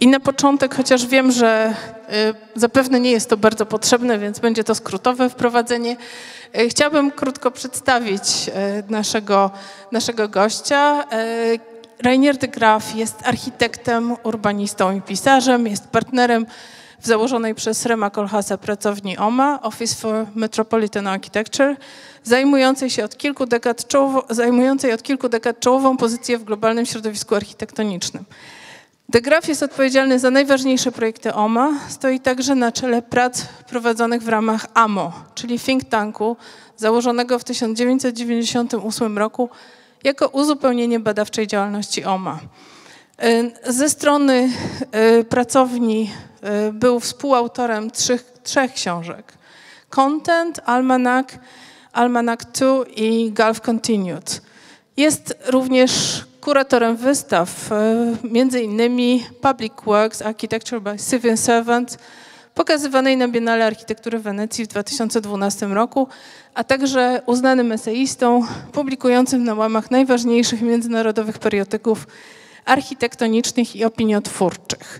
I na początek, chociaż wiem, że zapewne nie jest to bardzo potrzebne, więc będzie to skrótowe wprowadzenie, chciałabym krótko przedstawić naszego gościa. Reinier De Graaf jest architektem, urbanistą i pisarzem, jest partnerem w założonej przez Rema Koolhaasa pracowni OMA, Office for Metropolitan Architecture, zajmującej od kilku dekad czołową pozycję w globalnym środowisku architektonicznym. De Graaf jest odpowiedzialny za najważniejsze projekty OMA, stoi także na czele prac prowadzonych w ramach AMO, czyli think tanku założonego w 1998 roku jako uzupełnienie badawczej działalności OMA. Ze strony pracowni był współautorem trzech książek: Content, Almanac 2 i Gulf Continued. Jest również kuratorem wystaw, między innymi Public Works Architecture by Civil Servants, pokazywanej na Biennale Architektury w Wenecji w 2012 roku, a także uznanym eseistą, publikującym na łamach najważniejszych międzynarodowych periodyków architektonicznych i opiniotwórczych.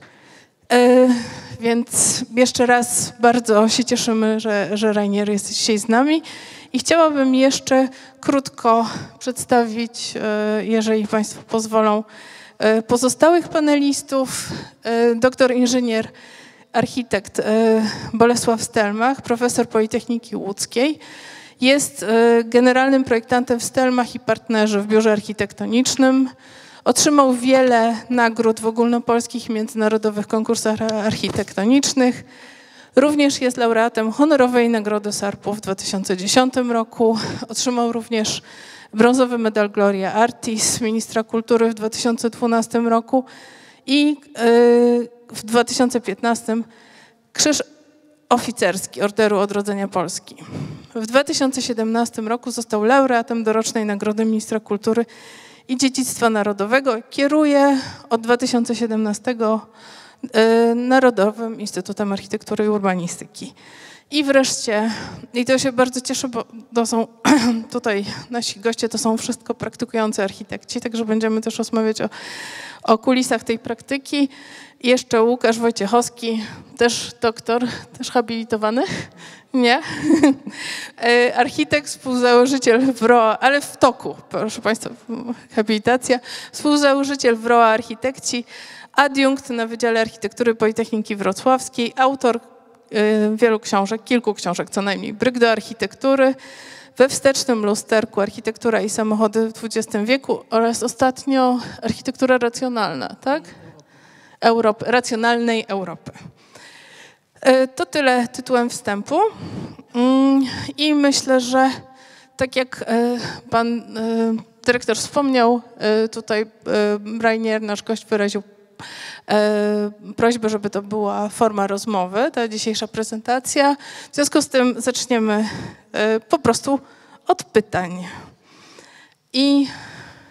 Więc jeszcze raz bardzo się cieszymy, że Reinier jest dzisiaj z nami. I chciałabym jeszcze krótko przedstawić, jeżeli Państwo pozwolą, pozostałych panelistów. Doktor inżynier, architekt Bolesław Stelmach, profesor Politechniki Łódzkiej. Jest generalnym projektantem w Stelmach i partnerze w biurze architektonicznym. Otrzymał wiele nagród w ogólnopolskich i międzynarodowych konkursach architektonicznych. Również jest laureatem honorowej nagrody SARP-u w 2010 roku. Otrzymał również brązowy medal Gloria Artis ministra kultury w 2012 roku i w 2015 Krzyż Oficerski Orderu Odrodzenia Polski. W 2017 roku został laureatem dorocznej nagrody ministra kultury i dziedzictwa narodowego. Kieruje od 2017 Narodowym Instytutem Architektury i Urbanistyki. I wreszcie, i to się bardzo cieszę, bo to są tutaj nasi goście, to są wszystko praktykujący architekci, także będziemy też rozmawiać o kulisach tej praktyki. I jeszcze Łukasz Wojciechowski, też doktor, też habilitowany, nie? Architekt, współzałożyciel WROA, ale w toku, proszę Państwa, habilitacja, współzałożyciel WROA Architekci, adiunkt na Wydziale Architektury Politechniki Wrocławskiej, autor wielu książek, kilku książek co najmniej, Bryk do architektury, We wstecznym lusterku, architektura i samochody w XX wieku oraz ostatnio architektura racjonalna, tak? Racjonalnej Europy. To tyle tytułem wstępu i myślę, że tak jak pan dyrektor wspomniał, tutaj Reinier, nasz gość, wyraził prośbę, żeby to była forma rozmowy, ta dzisiejsza prezentacja. W związku z tym zaczniemy po prostu od pytań.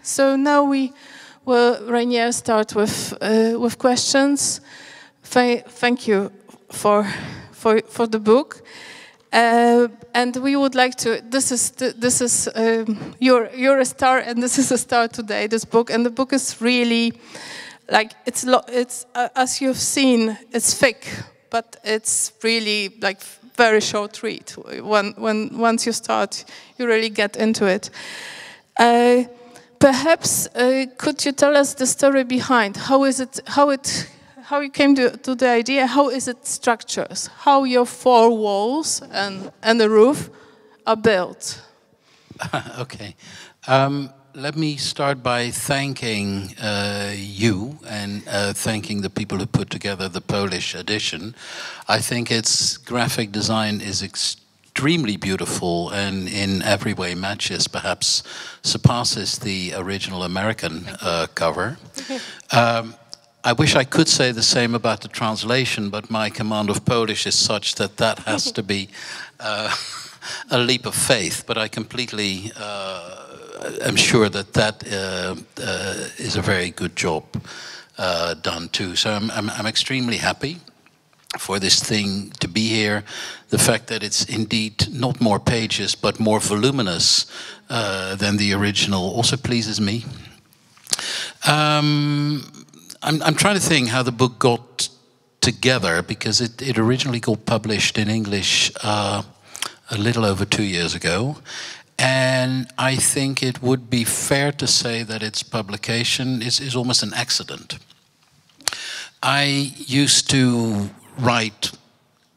So now we will, Reinier, start with questions. Thank you for the book. And we would like to, this is you're a star, and this is a star today, this book. And the book is really, like, it's as you've seen, it's thick, but it's really like very short read. Once you start, you really get into it. Perhaps could you tell us the story behind how you came to the idea? How is it structured? How your four walls and the roof are built? Okay. Let me start by thanking you and thanking the people who put together the Polish edition. I think its graphic design is extremely beautiful and in every way matches, perhaps surpasses the original American cover. I wish I could say the same about the translation, but my command of Polish is such that has to be a leap of faith. But I completely am sure that is a very good job done too. So I'm extremely happy for this thing to be here. The fact that it's indeed not more pages but more voluminous than the original also pleases me. I'm trying to think how the book got together, because it originally got published in English a little over 2 years ago. And I think it would be fair to say that its publication is almost an accident. I used to write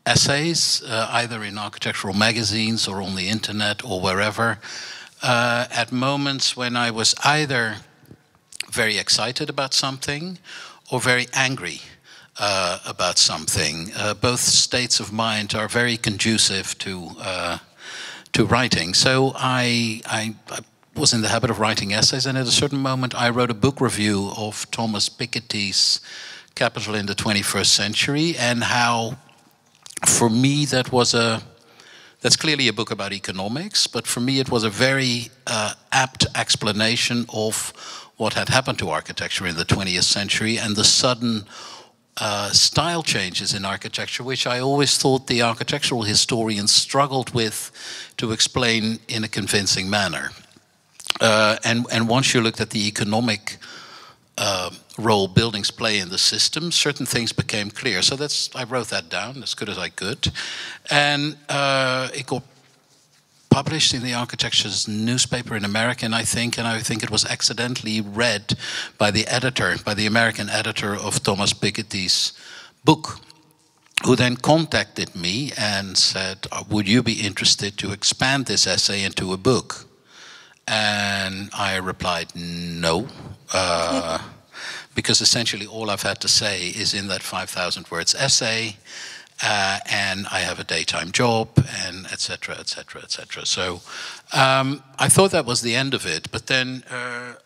essays, either in architectural magazines or on the internet or wherever, at moments when I was either very excited about something or very angry about something. Both states of mind are very conducive to writing. So I was in the habit of writing essays, and at a certain moment I wrote a book review of Thomas Piketty's Capital in the 21st Century, and how, for me, that's clearly a book about economics, but for me it was a very apt explanation of what had happened to architecture in the 20th century and the sudden style changes in architecture, which I always thought the architectural historians struggled with to explain in a convincing manner. And once you looked at the economic role buildings play in the system, certain things became clear. So I wrote that down as good as I could. And it got published in the Architecture's newspaper in America, and I think it was accidentally read by the editor, by the American editor of Thomas Piketty's book, who then contacted me and said, would you be interested to expand this essay into a book? And I replied, no, because essentially all I've had to say is in that 5,000 words essay, and I have a daytime job, and et cetera, et cetera, et cetera. So I thought that was the end of it, but then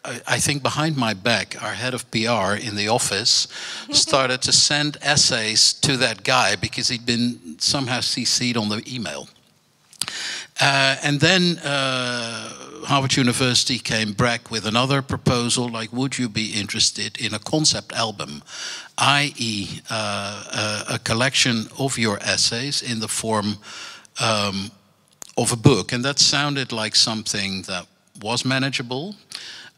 I think behind my back, our head of PR in the office started to send essays to that guy because he'd been somehow CC'd on the email. And then Harvard University came back with another proposal, like, would you be interested in a concept album, i.e. a collection of your essays in the form of a book? And that sounded like something that was manageable,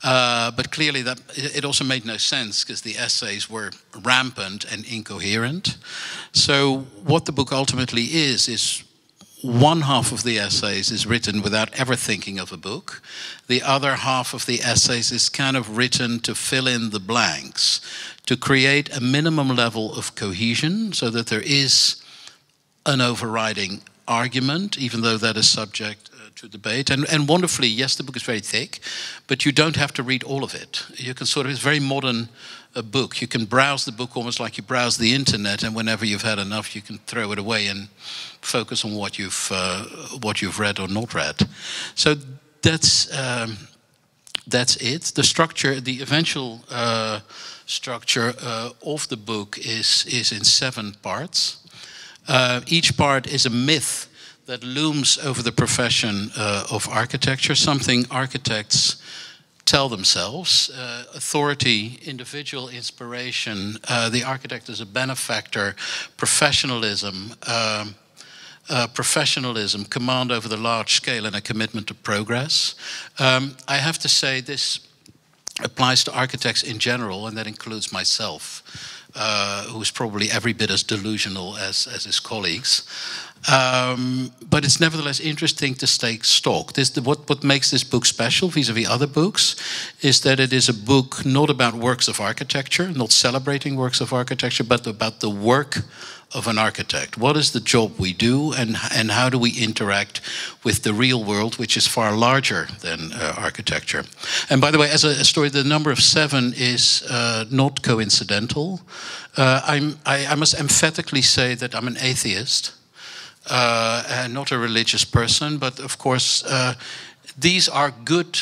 but clearly that it also made no sense because the essays were rampant and incoherent. So what the book ultimately is one half of the essays is written without ever thinking of a book. The other half of the essays is kind of written to fill in the blanks, to create a minimum level of cohesion so that there is an overriding argument, even though that is subject to debate. And wonderfully, yes, the book is very thick, but you don't have to read all of it. You can sort of, it's very modern a book. You can browse the book almost like you browse the internet, and whenever you've had enough, you can throw it away and focus on what you've read or not read. So that's it. The structure, the eventual structure of the book is in 7 parts. Each part is a myth that looms over the profession of architecture, something architects tell themselves. Authority, individual inspiration, the architect is a benefactor, professionalism, command over the large scale, and a commitment to progress. I have to say this applies to architects in general, and that includes myself, who's probably every bit as delusional as his colleagues. But it's nevertheless interesting to take stock. What makes this book special vis-a-vis other books is that it is a book not about works of architecture, not celebrating works of architecture, but about the work of an architect. What is the job we do, and how do we interact with the real world, which is far larger than architecture? And by the way, as a story, the number of 7 is not coincidental. I must emphatically say that I'm an atheist. Not a religious person, but of course these are good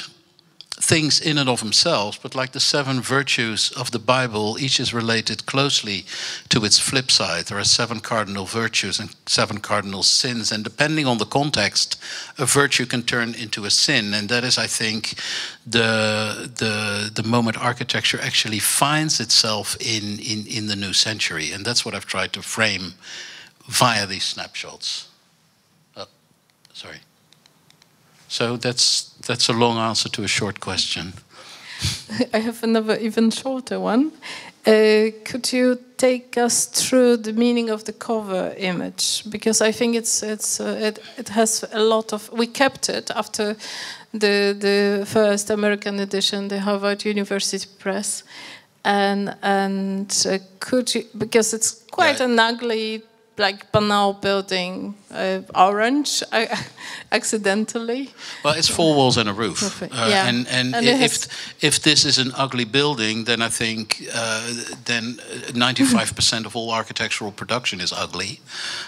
things in and of themselves, but like the 7 virtues of the Bible, each is related closely to its flip side. There are 7 cardinal virtues and 7 cardinal sins, and depending on the context, a virtue can turn into a sin, and that is, I think, the moment architecture actually finds itself in the new century, and that's what I've tried to frame via these snapshots. Oh, sorry. So that's a long answer to a short question. I have another even shorter one. Could you take us through the meaning of the cover image? Because I think it has a lot of. We kept it after the first American edition, the Harvard University Press, and could you, because it's quite an ugly, like banal building, orange, accidentally. Well, it's 4 walls and a roof. And if this is an ugly building, then I think then 95% of all architectural production is ugly,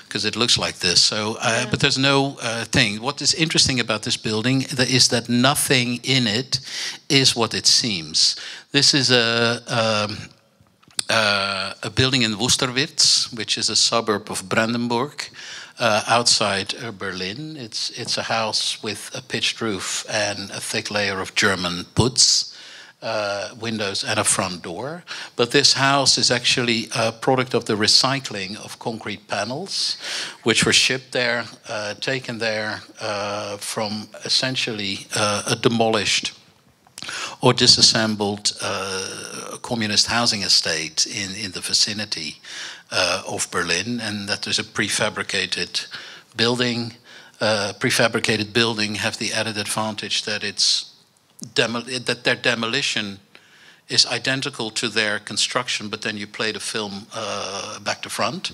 because it looks like this. So, but there's no thing. What is interesting about this building is that nothing in it is what it seems. This is a building in Worsterwitz, which is a suburb of Brandenburg, outside Berlin. It's a house with a pitched roof and a thick layer of German putz, windows and a front door. But this house is actually a product of the recycling of concrete panels, which were shipped there, taken there from essentially a demolished or disassembled communist housing estate in the vicinity of Berlin, and that is a prefabricated building. Prefabricated building have the added advantage that that their demolition is identical to their construction, but then you play the film back to front.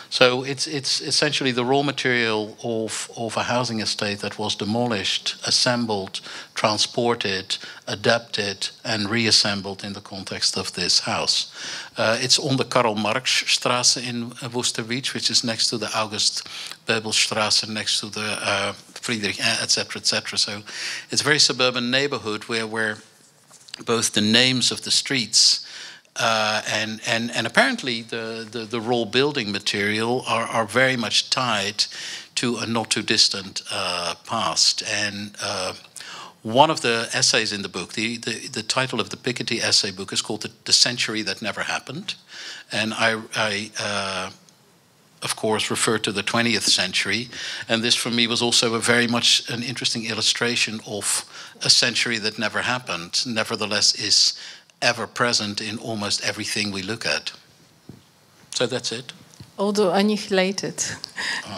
So it's essentially the raw material of a housing estate that was demolished, assembled, transported, adapted, and reassembled in the context of this house. It's on the Karl Marx Straße in Worsterwitz, which is next to the August Bebel Straße, next to the Friedrich, etc., etc. So it's a very suburban neighborhood where both the names of the streets and apparently the raw building material are very much tied to a not too distant past. And one of the essays in the book, the title of the Piketty essay book is called The Century That Never Happened. And I of course, refer to the 20th century. And this, for me, was also very much an interesting illustration of a century that never happened, nevertheless is ever present in almost everything we look at. So that's it. Although annihilated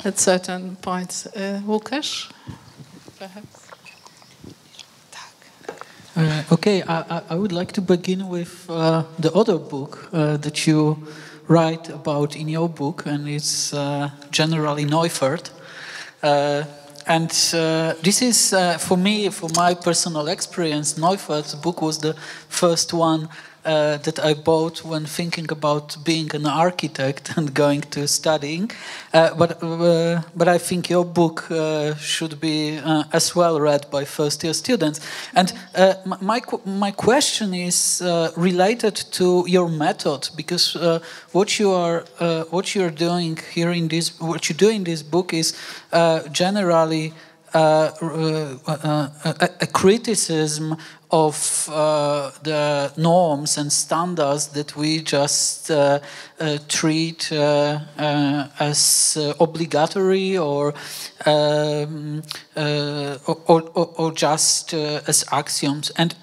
at certain points. Łukasz, perhaps? Okay, I would like to begin with the other book that you write about in your book, and it's generally Neufert. And this is, for me, for my personal experience, Neufert's book was the first one that I bought when thinking about being an architect and going to studying. But I think your book should be as well read by first-year students. And my question is related to your method, because what you are doing here in this, what you do in this book is generally a criticism of the norms and standards that we just treat as obligatory or just as axioms. And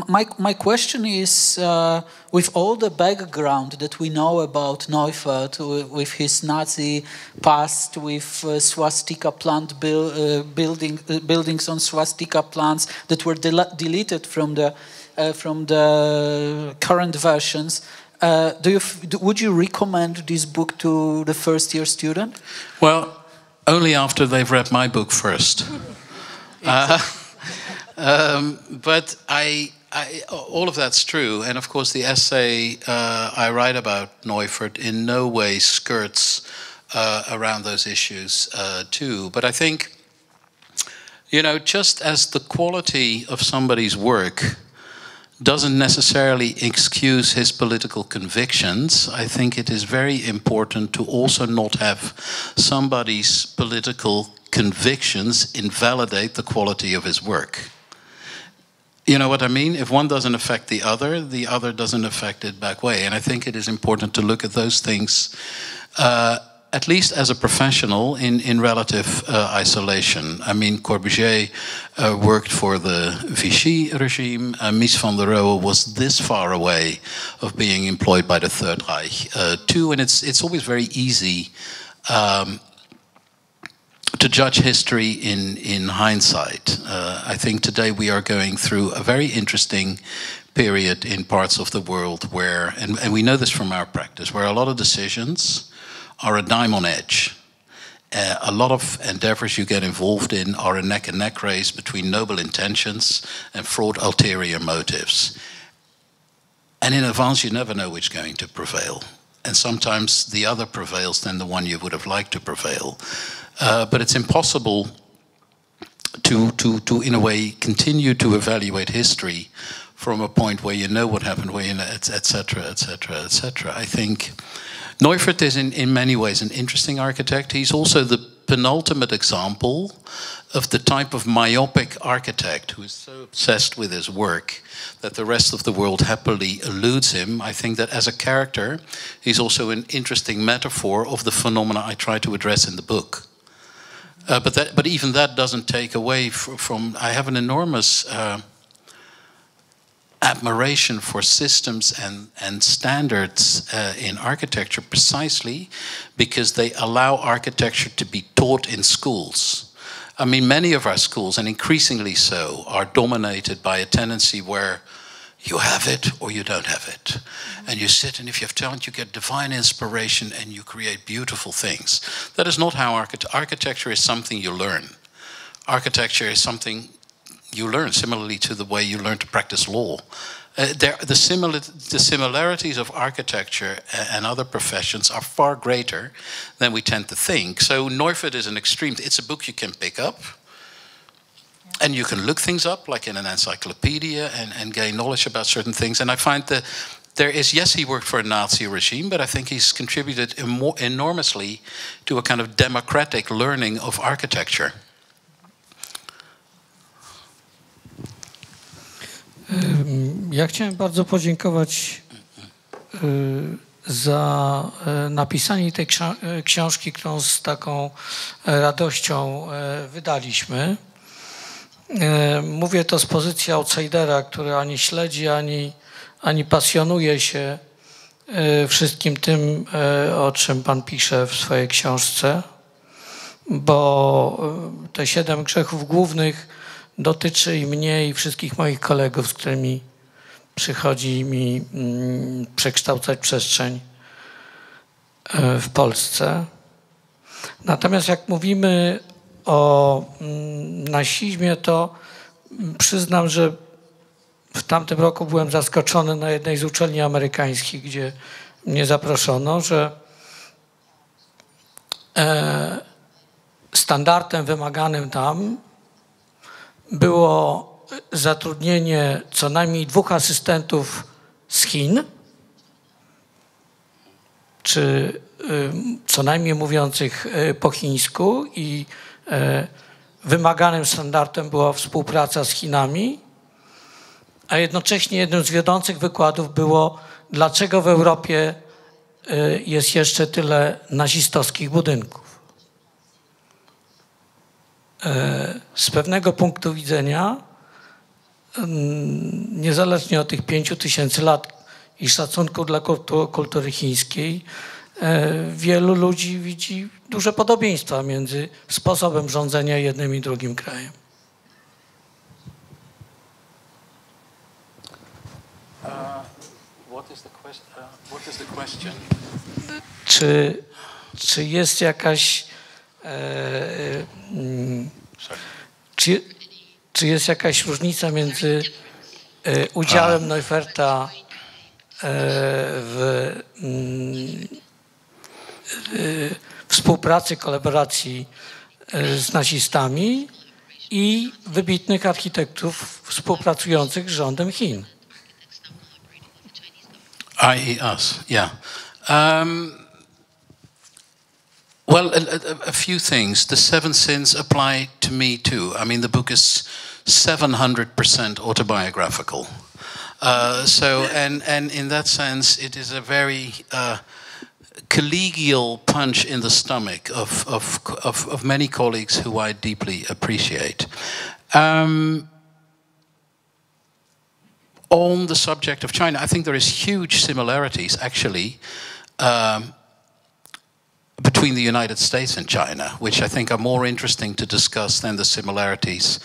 my question is, with all the background that we know about Neufert, with his Nazi past, with swastika plant buildings on swastika plants that were deleted from the current versions, would you recommend this book to the first-year student? Well, only after they've read my book first. But all of that's true, and of course the essay I write about Neufert in no way skirts around those issues too. But I think, you know, just as the quality of somebody's work doesn't necessarily excuse his political convictions, I think it is very important to also not have somebody's political convictions invalidate the quality of his work. You know what I mean? If one doesn't affect the other doesn't affect it back way. And I think it is important to look at those things at least as a professional, in relative isolation. I mean, Corbusier worked for the Vichy regime. Mies van der Rohe was this far away of being employed by the Third Reich too, and it's always very easy to judge history in hindsight. I think today we are going through a very interesting period in parts of the world where, and we know this from our practice, where a lot of decisions are a dime on edge. A lot of endeavors you get involved in are a neck-and-neck race between noble intentions and fraught ulterior motives. And in advance, you never know which is going to prevail. And sometimes the other prevails than the one you would have liked to prevail. But it's impossible to, in a way, continue to evaluate history from a point where you know what happened, where you know, et cetera, et cetera, et cetera. I think Neufert is in many ways an interesting architect. He's also the penultimate example of the type of myopic architect who is so obsessed with his work that the rest of the world happily eludes him. I think that as a character, he's also an interesting metaphor of the phenomena I try to address in the book. But even that doesn't take away from I have an enormous admiration for systems and standards in architecture precisely because they allow architecture to be taught in schools. I mean, many of our schools, and increasingly so, are dominated by a tendency where you have it or you don't have it. And you sit, and if you have talent, you get divine inspiration and you create beautiful things. That is not how architecture is something you learn. Architecture is something you learn, similarly to the way you learn to practice law. The similarities of architecture and other professions are far greater than we tend to think. So Neufert is an extreme. It's a book you can pick up, and you can look things up, like in an encyclopedia, and gain knowledge about certain things. And I find that there is, yes, he worked for a Nazi regime, but I think he's contributed enormously to a kind of democratic learning of architecture. Ja chciałem bardzo podziękować za napisanie tej książki, którą z taką radością wydaliśmy. Mówię to z pozycji outsidera, który ani śledzi, ani pasjonuje się wszystkim tym, o czym pan pisze w swojej książce, bo te 7 grzechów głównych dotyczy i mnie, i wszystkich moich kolegów, z którymi przychodzi mi przekształcać przestrzeń w Polsce. Natomiast jak mówimy o nazizmie, to przyznam, że w tamtym roku byłem zaskoczony na jednej z uczelni amerykańskich, gdzie mnie zaproszono, że standardem wymaganym tam było zatrudnienie co najmniej 2 asystentów z Chin, czy co najmniej mówiących po chińsku, i wymaganym standardem była współpraca z Chinami, a jednocześnie jednym z wiodących wykładów było, dlaczego w Europie jest jeszcze tyle nazistowskich budynków. Z pewnego punktu widzenia, niezależnie od tych 5000 lat i szacunku dla kultury chińskiej, wielu ludzi widzi duże podobieństwa między sposobem rządzenia jednym i drugim krajem. What is the question? Czy jest jakaś czy jest jakaś różnica między udziałem Neuferta w współpracy, kolaboracji z nazistami i wybitnych architektów współpracujących z rządem Chin? I.e. us, yeah. Well, a few things. The 7 sins apply to me too. I mean, the book is 700% autobiographical. So, and in that sense, it is a very collegial punch in the stomach of many colleagues who I deeply appreciate. On the subject of China, I think there is huge similarities, actually, between the United States and China, which I think are more interesting to discuss than the similarities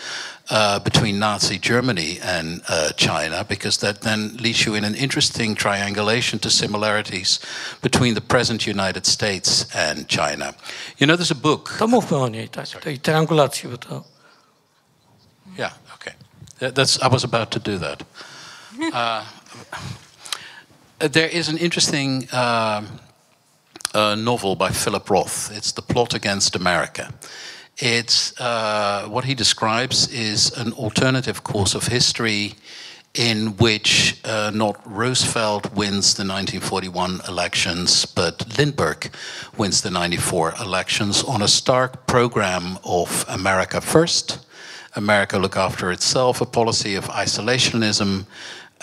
between Nazi Germany and China, because that then leads you in an interesting triangulation to similarities between the present United States and China. You know, there's a book... To mówmy o niej, tak, tej triangulacji, bo to... Yeah, okay. I was about to do that. There is an interesting novel by Philip Roth. It's The Plot Against America. It's what he describes is an alternative course of history in which not Roosevelt wins the 1941 elections, but Lindbergh wins the 94 elections on a stark program of America first, America look after itself, a policy of isolationism,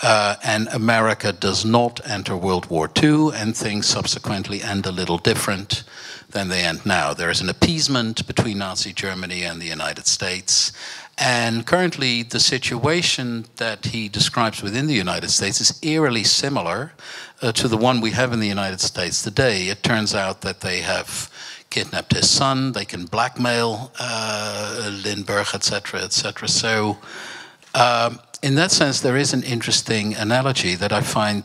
and America does not enter World War II, and things subsequently end a little different than they end now. There is an appeasement between Nazi Germany and the United States, and currently the situation that he describes within the United States is eerily similar to the one we have in the United States today. It turns out that they have kidnapped his son, they can blackmail Lindbergh, etc., etc. So in that sense, there is an interesting analogy that I find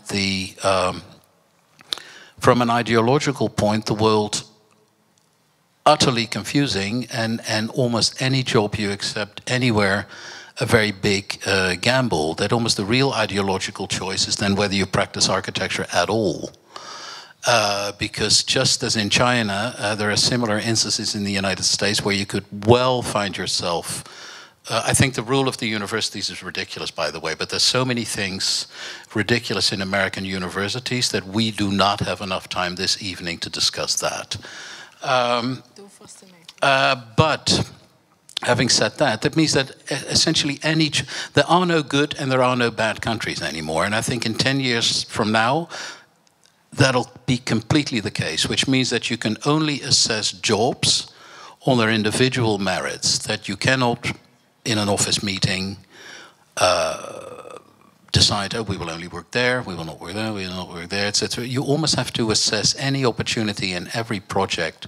from an ideological point, the world utterly confusing, and almost any job you accept anywhere a very big gamble, that almost the real ideological choice is then whether you practice architecture at all. Because just as in China, there are similar instances in the United States where you could well find yourself. I think the rule of the universities is ridiculous, by the way, but there's so many things ridiculous in American universities that we do not have enough time this evening to discuss that. But having said that, that means that essentially there are no good and there are no bad countries anymore. And I think in 10 years from now, that'll be completely the case, which means that you can only assess jobs on their individual merits, that you cannot, in an office meeting, decide, oh, we will only work there, we will not work there, we will not work there, etc. You almost have to assess any opportunity in every project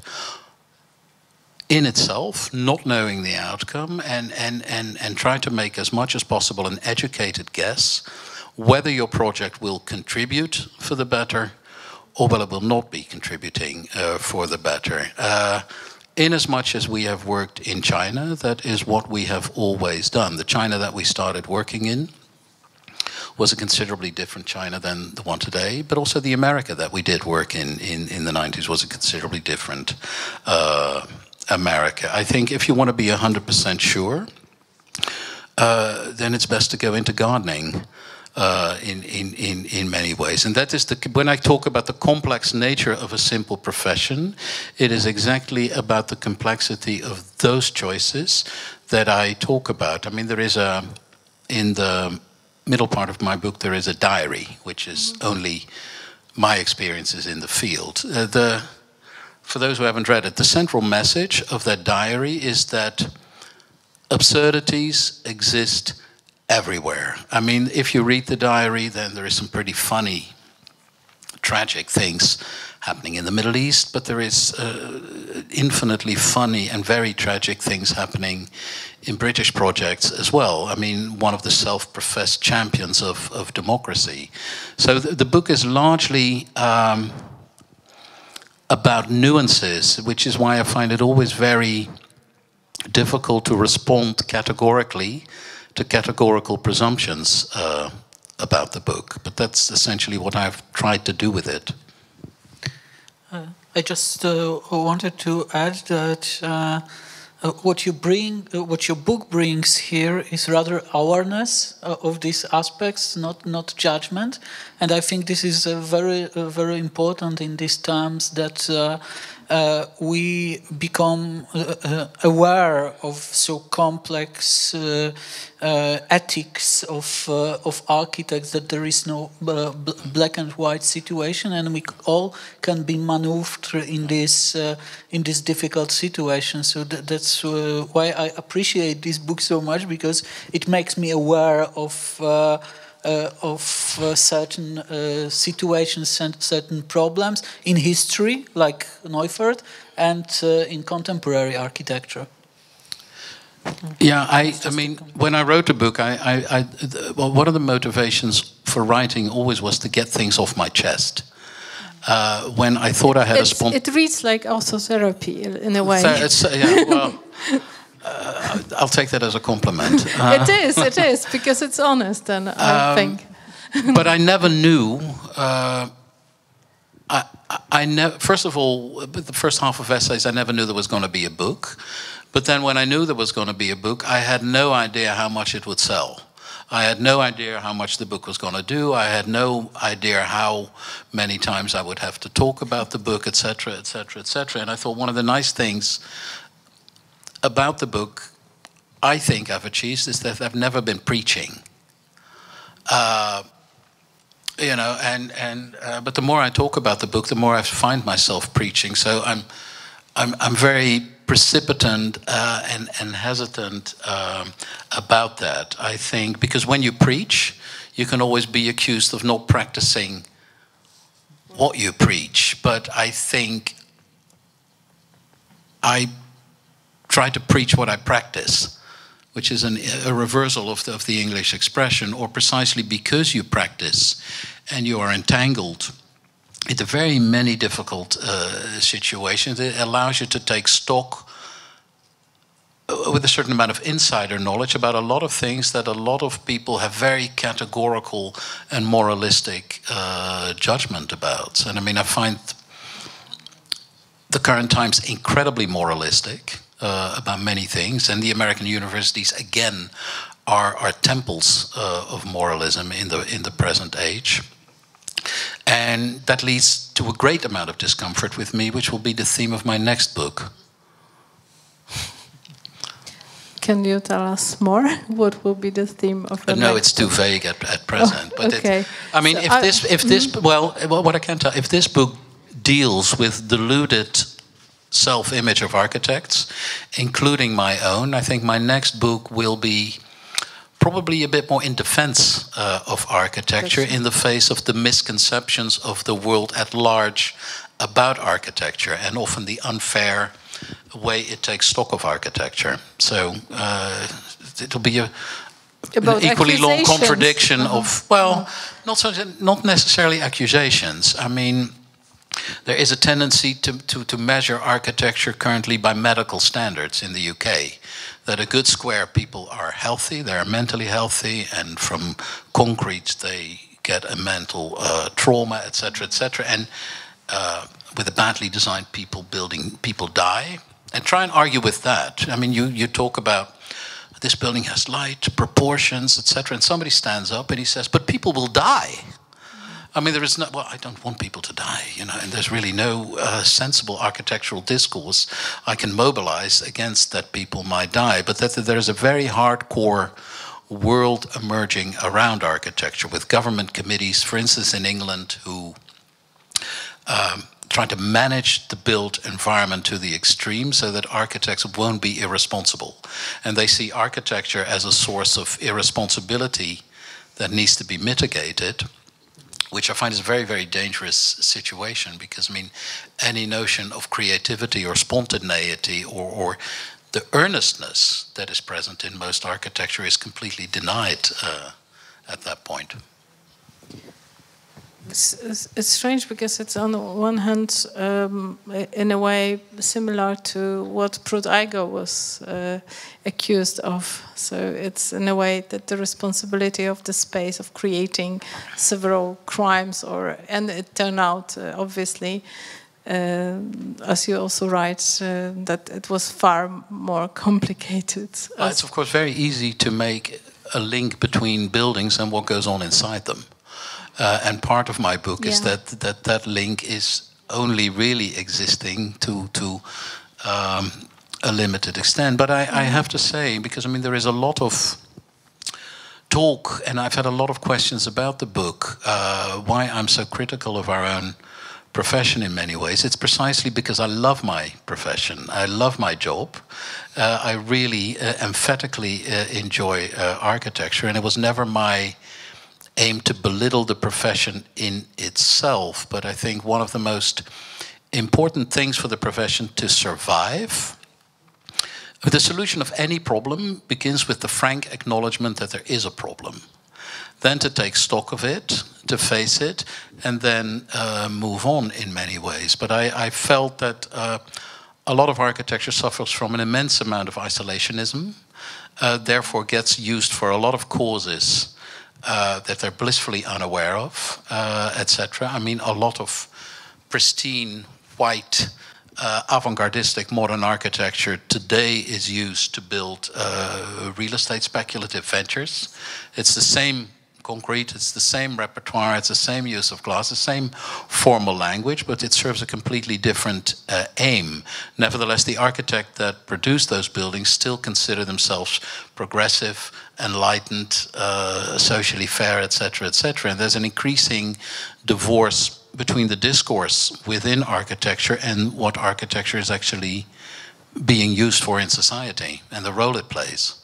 in itself, not knowing the outcome, and try to make as much as possible an educated guess whether your project will contribute for the better or whether it will not be contributing for the better. In as much as we have worked in China, that is what we have always done. The China that we started working in was a considerably different China than the one today, but also the America that we did work in the 90s was a considerably different America. I think if you want to be 100% sure, then it's best to go into gardening in many ways. And that is when I talk about the complex nature of a simple profession, it is exactly about the complexity of those choices that I talk about. I mean, there is in the middle part of my book, there is a diary, which is only my experiences in the field. For those who haven't read it, the central message of that diary is that absurdities exist everywhere. I mean, if you read the diary, then there is some pretty funny, tragic things happening in the Middle East, but there is infinitely funny and very tragic things happening in British projects as well. I mean, one of the self-professed champions of democracy. So the book is largely about nuances, which is why I find it always very difficult to respond categorically to categorical presumptions about the book. But that's essentially what I've tried to do with it. I just wanted to add that what your book brings here is rather awareness of these aspects, not judgment. And I think this is very important in these times that we become aware of so complex ethics of architects that there is no black and white situation, and we all can be maneuvered in this difficult situation. So that's why I appreciate this book so much, because it makes me aware of certain situations and certain problems in history, like Neufert, and in contemporary architecture. Yeah, I mean, when I wrote the book, well, one of the motivations for writing always was to get things off my chest. When I thought I had it reads like also therapy in a way. Yeah, well, I'll take that as a compliment. It is, because it's honest, and I think. But I never knew. I never. First of all, the first half of essays, I never knew there was going to be a book. But then, when I knew there was going to be a book, I had no idea how much it would sell. I had no idea how much the book was going to do. I had no idea how many times I would have to talk about the book, etc., etc., etc. And I thought one of the nice things about the book, I think I've achieved, is that I've never been preaching. You know, but the more I talk about the book, the more I find myself preaching. So I'm very precipitant and hesitant about that. I think because when you preach, you can always be accused of not practicing what you preach. But I think I try to preach what I practice, which is a reversal of the English expression, or precisely because you practice and you are entangled into very many difficult situations, it allows you to take stock with a certain amount of insider knowledge about a lot of things that a lot of people have very categorical and moralistic judgment about. And I mean, I find the current times incredibly moralistic about many things, and the American universities again are temples of moralism in the present age, and that leads to a great amount of discomfort with me, which will be the theme of my next book. Can you tell us more? What will be the theme of your No, next it's too book? vague at present. But okay. I mean, So if this, well, what I can tell, if this book deals with deluded self-image of architects, including my own, I think my next book will be probably a bit more in defense of architecture, in the face of the misconceptions of the world at large about architecture, and often the unfair way it takes stock of architecture. So it'll be an equally long contradiction of, well, not necessarily accusations. I mean, there is a tendency to measure architecture currently by medical standards in the UK. That a good square people are healthy, they are mentally healthy, and from concrete they get a mental trauma, etc., etc. And with a badly designed building, people die. And try and argue with that. I mean, you talk about this building has light, proportions, etc. And somebody stands up and he says, but people will die. I mean, there is no, well, I don't want people to die, you know, and there's really no sensible architectural discourse I can mobilize against that people might die. But that there is a very hardcore world emerging around architecture with government committees, for instance, in England, who try to manage the built environment to the extreme so that architects won't be irresponsible. And they see architecture as a source of irresponsibility that needs to be mitigated, which I find is a very, very dangerous situation, because, I mean, any notion of creativity or spontaneity or the earnestness that is present in most architecture is completely denied at that point. It's strange because it's on the one hand, in a way, similar to what Pruitt-Igoe was accused of. So it's in a way that the responsibility of the space of creating several crimes, and it turned out, obviously, as you also write, that it was far more complicated. It's of course very easy to make a link between buildings and what goes on inside them. And part of my book is that link is only really existing to a limited extent. But I have to say, because I mean there is a lot of talk, and I've had a lot of questions about the book, why I'm so critical of our own profession in many ways. It's precisely because I love my profession. I love my job. I really emphatically enjoy architecture, and it was never my aim to belittle the profession in itself, but I think one of the most important things for the profession to survive, the solution of any problem begins with the frank acknowledgement that there is a problem. Then to take stock of it, to face it, and then move on in many ways. But I felt that a lot of architecture suffers from an immense amount of isolationism, therefore gets used for a lot of causes that they're blissfully unaware of, etc. I mean, a lot of pristine, white, avant-gardistic modern architecture today is used to build real estate speculative ventures. It's the same concrete, it's the same repertoire, it's the same use of glass, the same formal language, but it serves a completely different aim. Nevertheless, the architect that produced those buildings still consider themselves progressive, enlightened, socially fair, etc., etc. And there's an increasing divorce between the discourse within architecture and what architecture is actually being used for in society and the role it plays.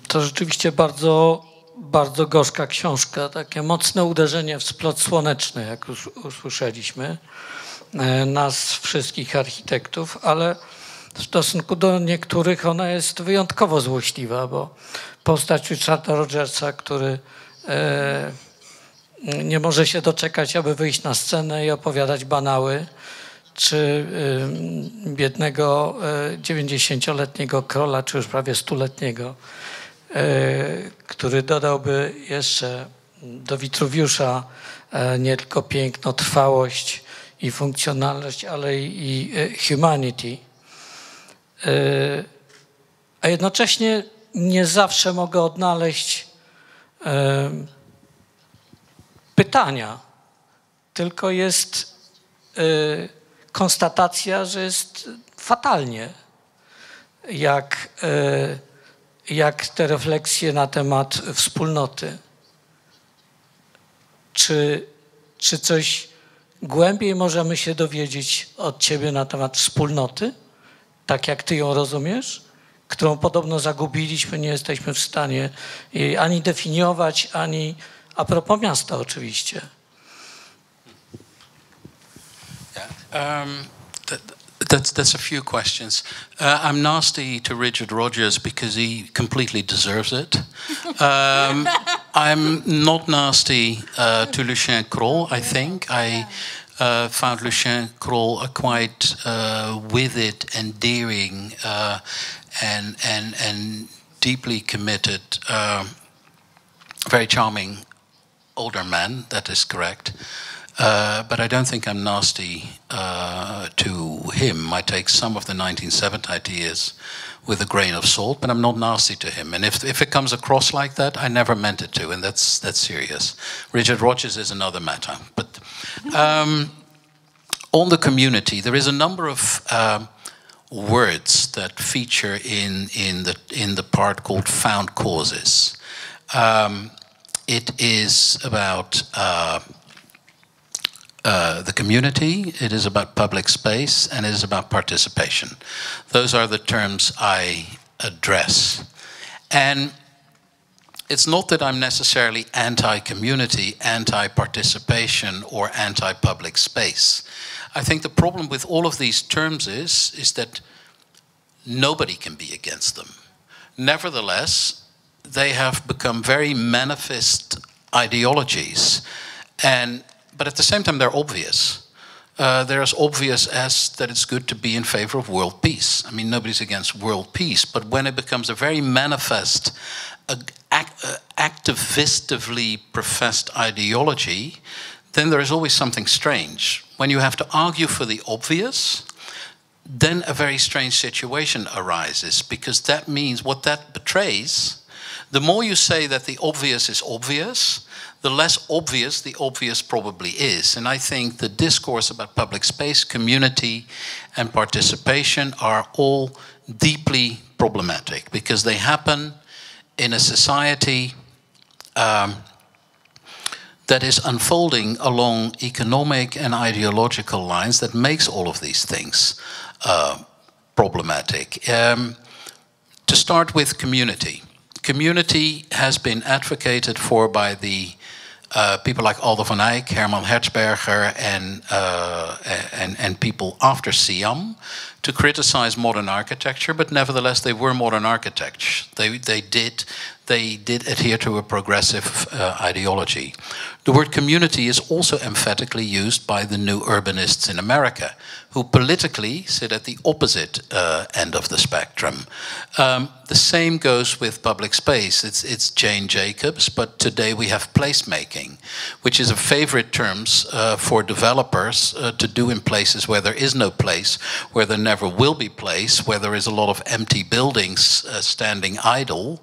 To rzeczywiście bardzo, bardzo gorzka książka, takie mocne uderzenie w splot słoneczny, jak już usłyszeliśmy, nas wszystkich architektów, ale w stosunku do niektórych ona jest wyjątkowo złośliwa, bo postać Richarda Rogersa, który nie może się doczekać, aby wyjść na scenę i opowiadać banały, czy biednego 90-letniego króla, czy już prawie 100-letniego, który dodałby jeszcze do Witruwiusza nie tylko piękno, trwałość i funkcjonalność, ale i humanity. A jednocześnie nie zawsze mogę odnaleźć pytania, tylko jest konstatacja, że jest fatalnie, jak te refleksje na temat wspólnoty. Czy coś głębiej możemy się dowiedzieć od ciebie na temat wspólnoty, tak jak ty ją rozumiesz, którą podobno zagubiliśmy, nie jesteśmy w stanie jej ani definiować, ani a propos miasta oczywiście. That's a few questions. I'm nasty to Richard Rogers because he completely deserves it. I'm not nasty to Lucien Kroll, I think. I found Lucien Kroll a quite withered, endearing, and deeply committed, very charming older man, that is correct. But I don't think I'm nasty to him. I take some of the 1970 ideas with a grain of salt, but I'm not nasty to him. And if it comes across like that, I never meant it to, and that's serious. Richard Rogers is another matter. But on the community, there is a number of words that feature in the part called found causes. It is about the community, it is about public space, and it is about participation. Those are the terms I address. And it's not that I'm necessarily anti-community, anti-participation, or anti-public space. I think the problem with all of these terms is that nobody can be against them. Nevertheless, they have become very manifest ideologies, but at the same time they're obvious. They're as obvious as that it's good to be in favor of world peace. I mean, nobody's against world peace, but when it becomes a very manifest, activistically professed ideology, then there is always something strange. When you have to argue for the obvious, then a very strange situation arises, because that means what that betrays. The more you say that the obvious is obvious, the less obvious the obvious probably is. And I think the discourse about public space, community, and participation are all deeply problematic because they happen in a society that is unfolding along economic and ideological lines that makes all of these things problematic. To start with community. Community has been advocated for by the people like Aldo van Eyck, Herman Hertzberger, and people after Siam to criticize modern architecture, but nevertheless they were modern architects. They did adhere to a progressive ideology. The word community is also emphatically used by the new urbanists in America, who politically sit at the opposite end of the spectrum. The same goes with public space. It's Jane Jacobs, but today we have placemaking, which is a favorite term for developers to do in places where there is no place, where there never will be place, where there is a lot of empty buildings standing idle,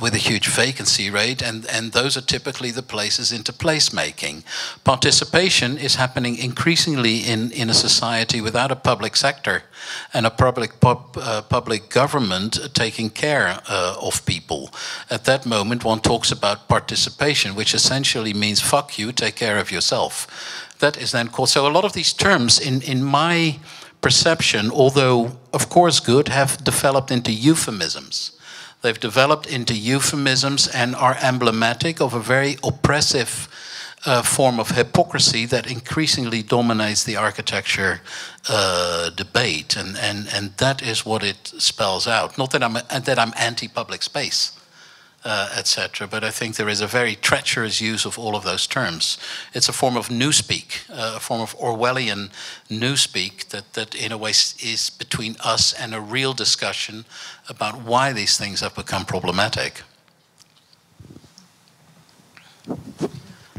with a huge vacancy rate, and those are typically the places into placemaking. Participation is happening increasingly in a society without a public sector and a public government taking care of people. At that moment, one talks about participation, which essentially means fuck you, take care of yourself. That is then called. So a lot of these terms, in my perception, although of course good, have developed into euphemisms. They've developed into euphemisms and are emblematic of a very oppressive form of hypocrisy that increasingly dominates the architecture debate, and that is what it spells out. Not that I'm anti-public space, etc., but I think there is a very treacherous use of all of those terms. It's a form of newspeak, a form of Orwellian newspeak that in a way is between us and a real discussion about why these things have become problematic.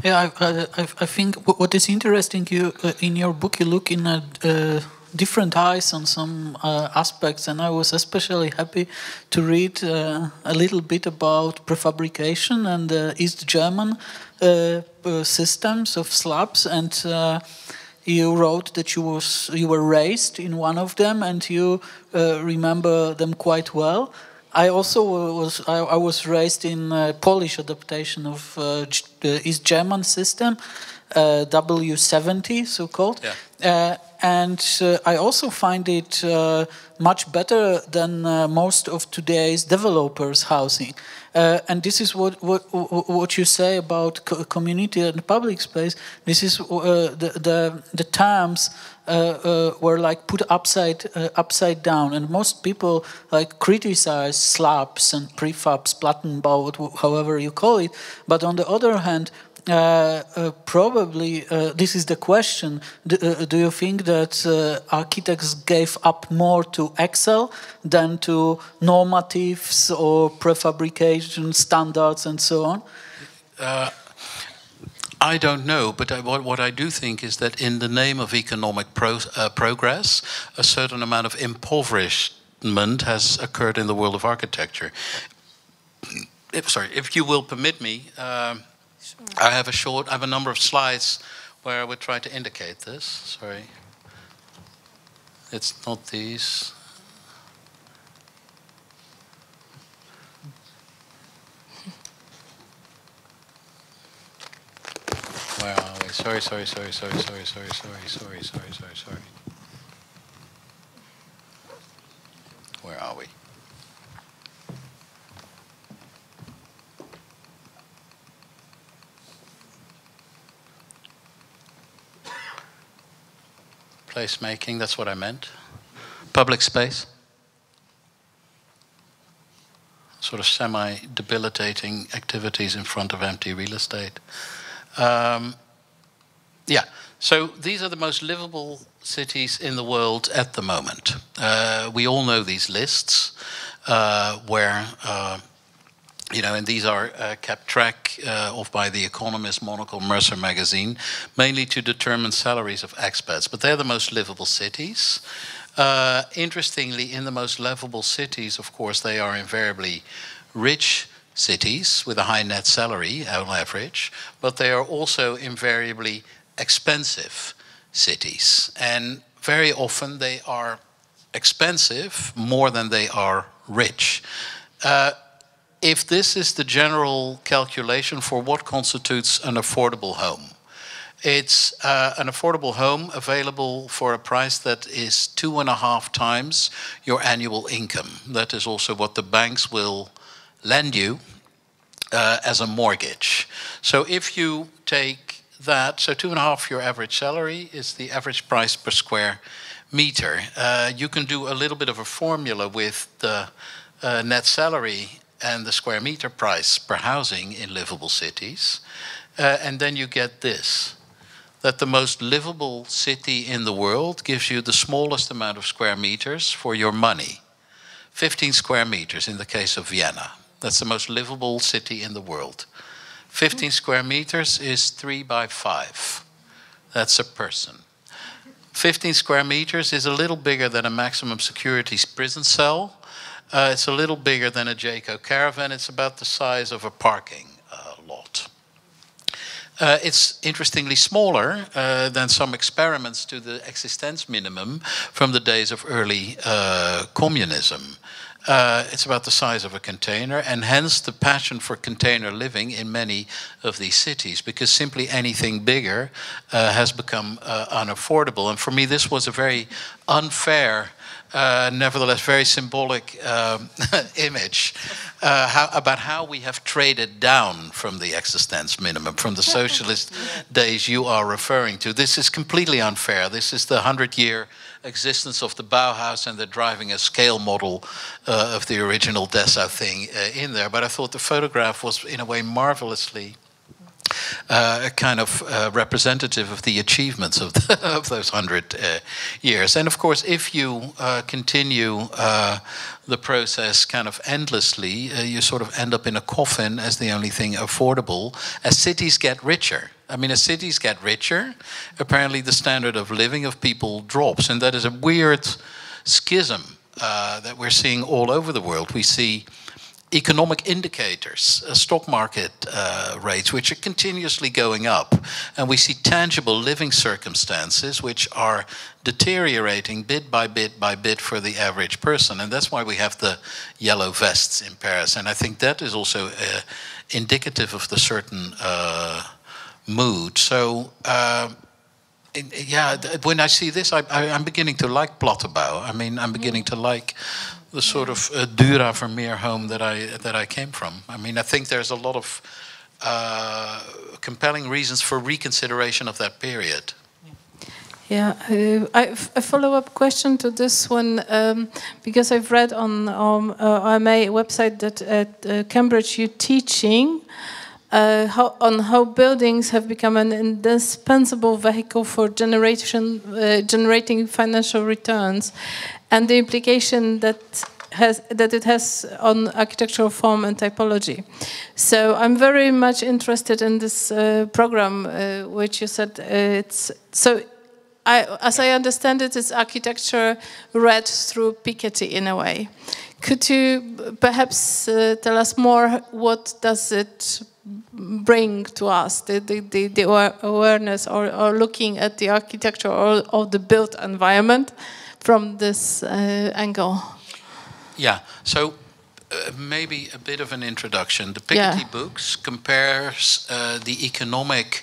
Yeah, I think what is interesting, in your book, you look in different eyes on some aspects, and I was especially happy to read a little bit about prefabrication and East German systems of slabs, and you wrote that you were raised in one of them, and you remember them quite well. I also was raised in a Polish adaptation of the East German system, W70, so called. Yeah. And I also find it much better than most of today's developers' housing. And this is what you say about community and public space. This is the terms were like put upside down, and most people like criticize slabs and prefabs, Plattenbau, however you call it. But on the other hand, probably this is the question. Do you think that architects gave up more to Excel than to normatives or prefabrication standards and so on? I don't know, but what I do think is that in the name of economic progress, a certain amount of impoverishment has occurred in the world of architecture. If you will permit me, I have a number of slides where I would try to indicate this. Sorry. It's not these. Where are we? Sorry. Where are we? Placemaking, that's what I meant. Public space. Sort of semi-debilitating activities in front of empty real estate. Yeah, so these are the most livable cities in the world at the moment. We all know these lists where, and these are kept track of by The Economist, Monocle, Mercer magazine, mainly to determine salaries of expats. But they're the most livable cities. Interestingly, in the most livable cities, of course, they are invariably rich, cities with a high net salary on average, but they are also invariably expensive cities. And very often they are expensive more than they are rich. If this is the general calculation for what constitutes an affordable home, it's an affordable home available for a price that is 2.5 times your annual income. That is also what the banks will lend you as a mortgage. So if you take that, so 2.5 your average salary is the average price per square meter. You can do a little bit of a formula with the net salary and the square meter price per housing in livable cities. And then you get this, that the most livable city in the world gives you the smallest amount of square meters for your money. 15 square meters in the case of Vienna. That's the most livable city in the world. 15 square meters is 3 by 5. That's a person. 15 square meters is a little bigger than a maximum security prison cell. It's a little bigger than a Jayco caravan. It's about the size of a parking lot. It's interestingly smaller than some experiments to the existence minimum from the days of early communism. It's about the size of a container, and hence the passion for container living in many of these cities, because simply anything bigger has become unaffordable. And for me, this was a very unfair, nevertheless very symbolic image about how we have traded down from the existence minimum, from the socialist days you are referring to. This is completely unfair. This is the 100-year existence of the Bauhaus, and they're driving a scale model of the original Dessau thing in there. But I thought the photograph was, in a way, marvelously kind of representative of the achievements of, of those 100 years. And of course, if you continue the process kind of endlessly, you sort of end up in a coffin as the only thing affordable as cities get richer. I mean, as cities get richer, apparently the standard of living of people drops. And that is a weird schism that we're seeing all over the world. We see economic indicators, stock market rates, which are continuously going up. And we see tangible living circumstances which are deteriorating bit by bit by bit for the average person. And that's why we have the yellow vests in Paris. And I think that is also indicative of the certain mood. So, yeah, when I see this, I'm beginning to like Platterbau. I mean, I'm beginning to like the sort of Dura Vermeer home that I came from. I mean, I think there's a lot of compelling reasons for reconsideration of that period. Yeah, a follow-up question to this one, because I've read on OMA website that at Cambridge you're teaching how buildings have become an indispensable vehicle for generating financial returns, and the implication that it has on architectural form and typology. So I'm very much interested in this program, which you said it's so. As I understand it, it's architecture read through Piketty in a way. Could you perhaps tell us more? What does it bring to us, the awareness or looking at the architecture or the built environment from this angle? Yeah, so maybe a bit of an introduction. The Piketty books compares the economic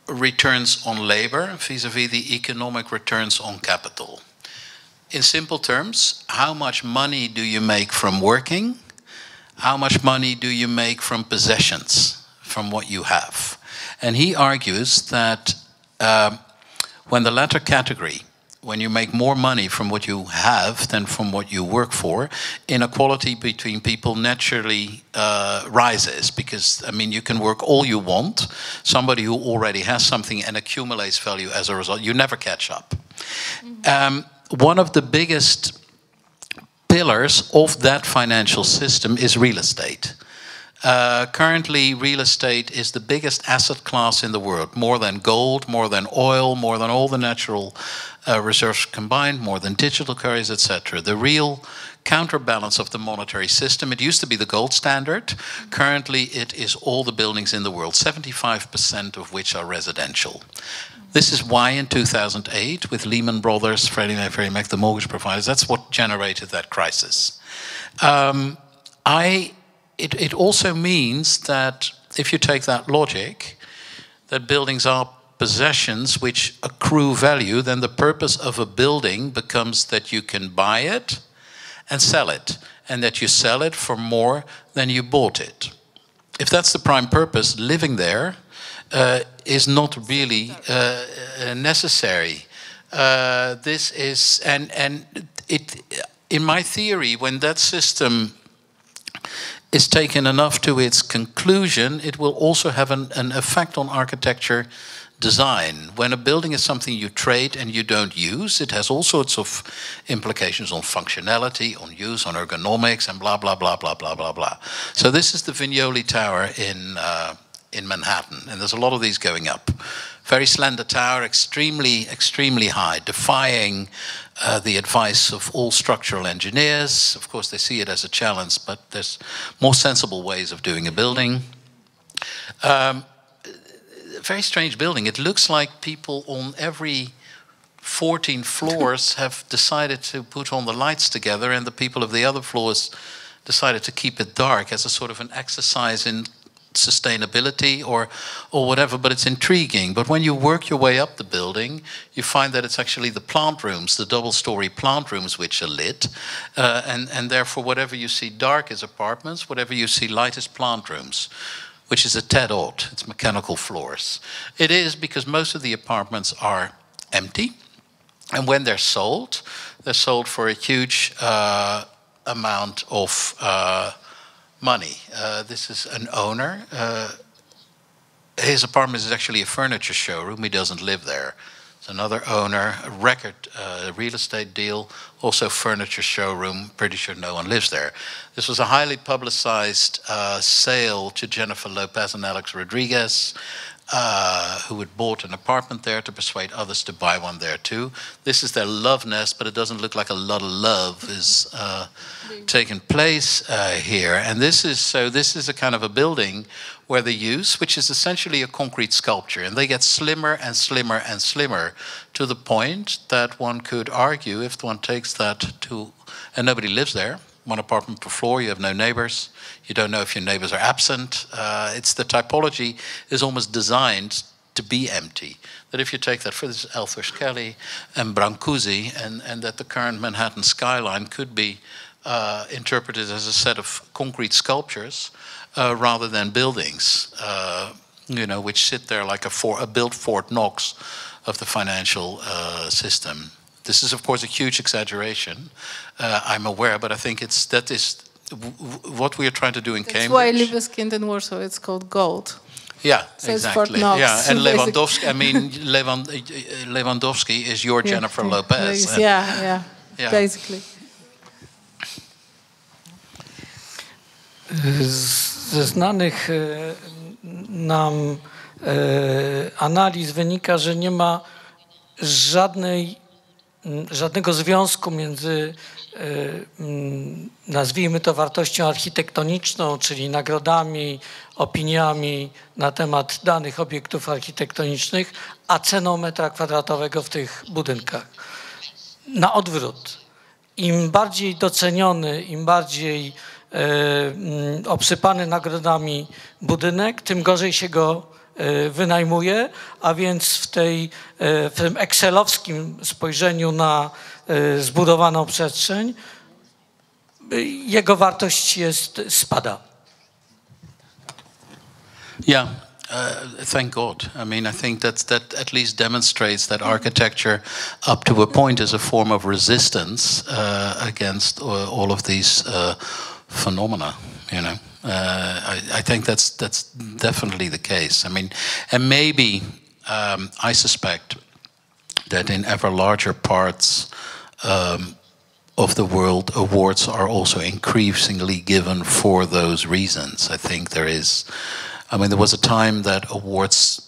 returns on labor vis-a-vis the economic returns on capital. In simple terms, how much money do you make from working? How much money do you make from possessions, from what you have? And he argues that when the latter category, when you make more money from what you have than from what you work for, inequality between people naturally rises, because, I mean, you can work all you want. Somebody who already has something and accumulates value as a result, you never catch up. One of the biggest pillars of that financial system is real estate. Currently, real estate is the biggest asset class in the world, more than gold, more than oil, more than all the natural reserves combined, more than digital currencies, etc. The real counterbalance of the monetary system, it used to be the gold standard. Currently, it is all the buildings in the world, 75% of which are residential. This is why in 2008, with Lehman Brothers, Freddie Mac, the mortgage providers, that's what generated that crisis. It also means that if you take that logic, that buildings are possessions which accrue value, then the purpose of a building becomes that you can buy it and sell it, and that you sell it for more than you bought it. If that's the prime purpose, living there is not really necessary. This is, in my theory, when that system is taken enough to its conclusion, it will also have an effect on architecture design. When a building is something you trade and you don't use, it has all sorts of implications on functionality, on use, on ergonomics, and blah, blah, blah, blah, blah, blah, blah. So this is the Vignoli Tower in Manhattan, and there's a lot of these going up. Very slender tower, extremely, extremely high, defying the advice of all structural engineers. Of course, they see it as a challenge, but there's more sensible ways of doing a building. Very strange building. It looks like people on every 14 floors have decided to put on the lights together, and the people of the other floors decided to keep it dark as a sort of an exercise in sustainability or whatever, but it's intriguing. But when you work your way up the building, you find that it's actually the plant rooms, the double-story plant rooms, which are lit, and therefore whatever you see dark is apartments, whatever you see light is plant rooms, which is a tad odd. It's mechanical floors. It is because most of the apartments are empty, and when they're sold for a huge amount of money. This is an owner. His apartment is actually a furniture showroom. He doesn't live there. It's another owner, a record real estate deal, also furniture showroom. Pretty sure no one lives there. This was a highly publicized sale to Jennifer Lopez and Alex Rodriguez, who had bought an apartment there to persuade others to buy one there too. This is their love nest, but it doesn't look like a lot of love is taking place here. And this is a kind of a building where the use, which is essentially a concrete sculpture, and they get slimmer and slimmer and slimmer to the point that one could argue, if one takes that to, and nobody lives there, one apartment per floor, you have no neighbors, you don't know if your neighbors are absent. It's the typology is almost designed to be empty. That if you take that, for this is Elthers Kelly and Brancusi, and that the current Manhattan skyline could be interpreted as a set of concrete sculptures rather than buildings, which sit there like a built Fort Knox of the financial system. This is, of course, a huge exaggeration. I'm aware, but I think that is what we are trying to do in Cambridge. That's why Libeskind in Warsaw, it's called gold. Yeah, so exactly. Yeah, and Lewandowski. I mean, Lewandowski is your Jennifer Lopez. Yeah, basically. Ze znanych nam analiz wynika, że nie ma żadnego związku między, nazwijmy to, wartością architektoniczną, czyli nagrodami, opiniami na temat danych obiektów architektonicznych, a ceną metra kwadratowego w tych budynkach. Na odwrót. Im bardziej doceniony, im bardziej obsypany nagrodami budynek, tym gorzej się go wynajmuje, a więc w tym excelowskim spojrzeniu na zbudowaną przestrzeń jego wartość spada. Yeah. Thank God. I mean, I think that at least demonstrates that architecture, up to a point, is a form of resistance against all of these phenomena. I think that's definitely the case. I mean, and maybe I suspect that in ever larger parts of the world, awards are also increasingly given for those reasons. I think there was a time that awards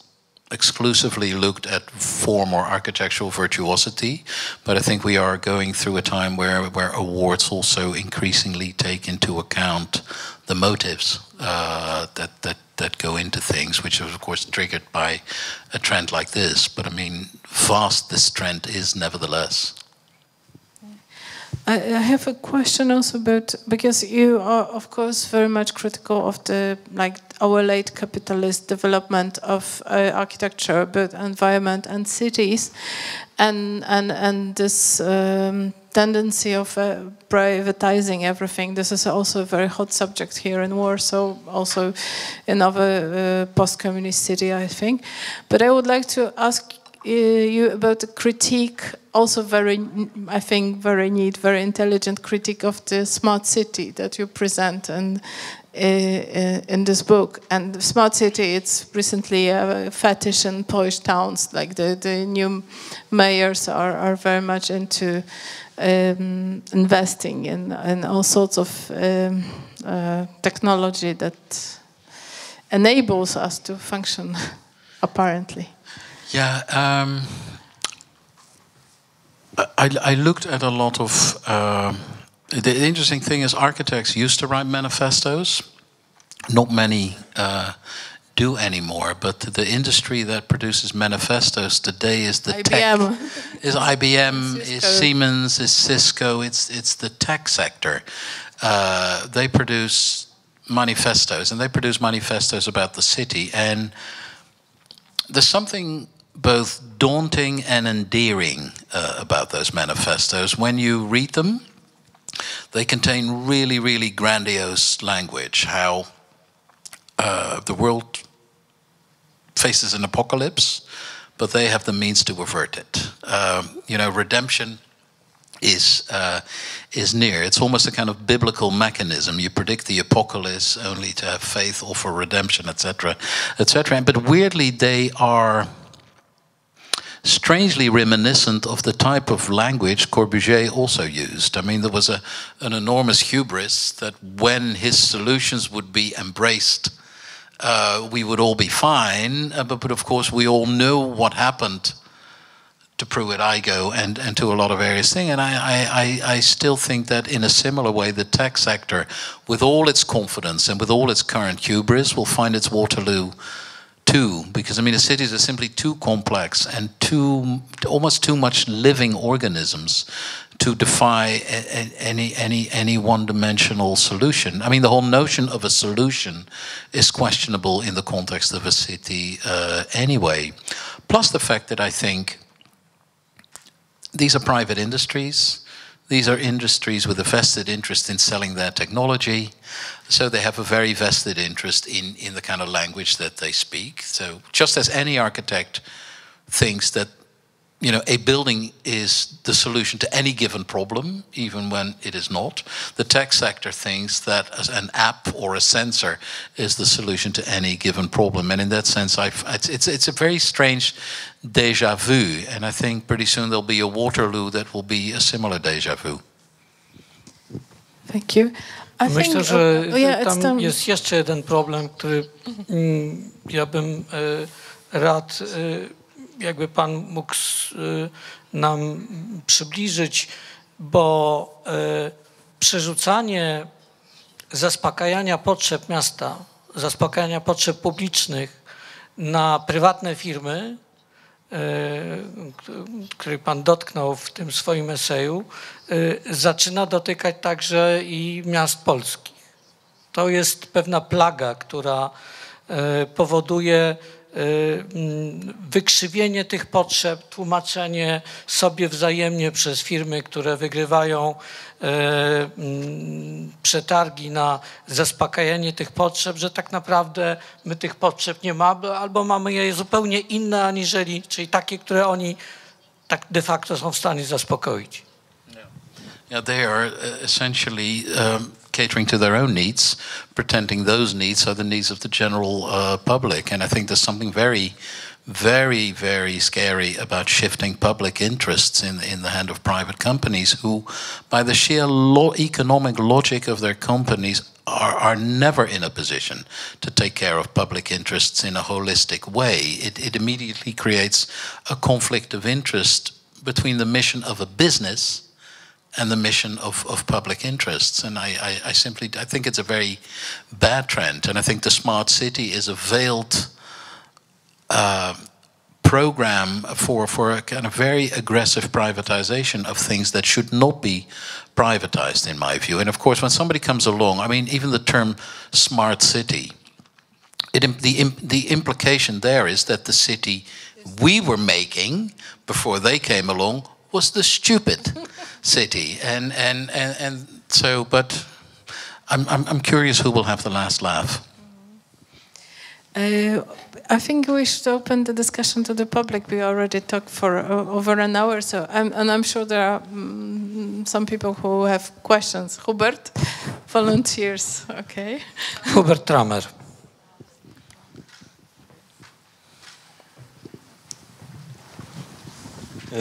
exclusively looked at form or architectural virtuosity, but I think we are going through a time where awards also increasingly take into account the motives that go into things, which is of course triggered by a trend like this. But I mean, vast this trend is nevertheless. I have a question also about, because you are of course very much critical of the our late capitalist development of architecture, both environment and cities, and this tendency of privatizing everything. This is also a very hot subject here in Warsaw, also in other post-communist city, I think. But I would like to ask you about the critique, also very neat, very intelligent critique of the smart city that you present and in this book. And the smart city, it's recently a fetish in Polish towns. Like the new mayors are very much into investing in all sorts of technology that enables us to function, apparently. Yeah, I looked at a lot of... the interesting thing is architects used to write manifestos. Not many do anymore, but the industry that produces manifestos today is the IBM. Is IBM, is Siemens, is Cisco, it's the tech sector. They produce manifestos, and they produce manifestos about the city. And there's something both daunting and endearing about those manifestos. When you read them, they contain really, really grandiose language, how the world faces an apocalypse, but they have the means to avert it. Redemption is near. It's almost a kind of biblical mechanism. You predict the apocalypse only to have faith or for redemption, etc., etc. But weirdly, they are strangely reminiscent of the type of language Corbusier also used. I mean, there was an enormous hubris that when his solutions would be embraced, we would all be fine. But of course, we all know what happened to Pruitt-Igoe and to a lot of various things. And I still think that in a similar way, the tech sector, with all its confidence and with all its current hubris, will find its Waterloo too. Because I mean, the cities are simply too complex and almost too much living organisms to defy any one-dimensional solution. I mean, the whole notion of a solution is questionable in the context of a city anyway. Plus the fact that I think these are private industries. These are industries with a vested interest in selling their technology. So they have a very vested interest in the kind of language that they speak. So just as any architect thinks that, a building is the solution to any given problem, even when it is not, the tech sector thinks that as an app or a sensor is the solution to any given problem. And in that sense, it's a very strange déjà vu. And I think pretty soon there'll be a Waterloo that will be a similar déjà vu. Thank you. Myślę, że tam jest jeszcze jeden problem, który ja bym rad, jakby pan mógł nam przybliżyć, bo przerzucanie zaspokajania potrzeb miasta, zaspokajania potrzeb publicznych na prywatne firmy, który pan dotknął w tym swoim eseju, zaczyna dotykać także i miast polskich. To jest pewna plaga, która powoduje wykrzywienie tych potrzeb, tłumaczenie sobie wzajemnie przez firmy, które wygrywają przetargi na zaspokajanie tych potrzeb, że tak naprawdę my tych potrzeb nie mamy, albo mamy je zupełnie inne aniżeli, czyli takie, które oni tak de facto są w stanie zaspokoić. Yeah, they are essentially catering to their own needs, pretending those needs are the needs of the general public. And I think there's something very, very, very scary about shifting public interests in the hand of private companies who, by the sheer economic logic of their companies, are never in a position to take care of public interests in a holistic way. It immediately creates a conflict of interest between the mission of a business and the mission of public interests. And I think it's a very bad trend. And I think the smart city is a veiled program for a kind of very aggressive privatization of things that should not be privatized, in my view. And of course, when somebody comes along, I mean, even the term smart city, the implication there is that the city we were making before they came along was the stupid city. And so, but I'm curious who will have the last laugh. I think we should open the discussion to the public. We already talked for over an hour, so I'm sure there are some people who have questions. Hubert, volunteers, okay. Hubert Tramer.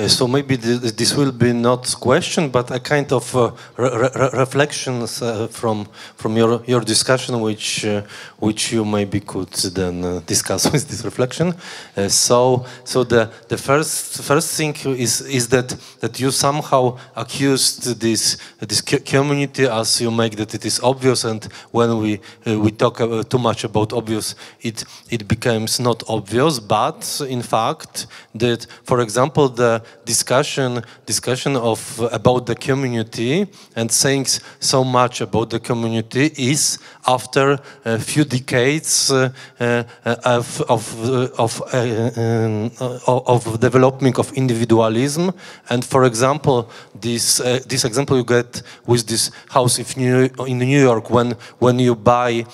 So maybe this will be not question, but a kind of reflections from your discussion, which you maybe could then discuss with this reflection. So the first thing is that you somehow accused this community, as you make that it is obvious, and when we talk too much about obvious, it becomes not obvious. But in fact, that, for example, the discussion about the community and saying so much about the community is after a few decades of development of individualism. And for example, this example you get with this house in New York, when you buy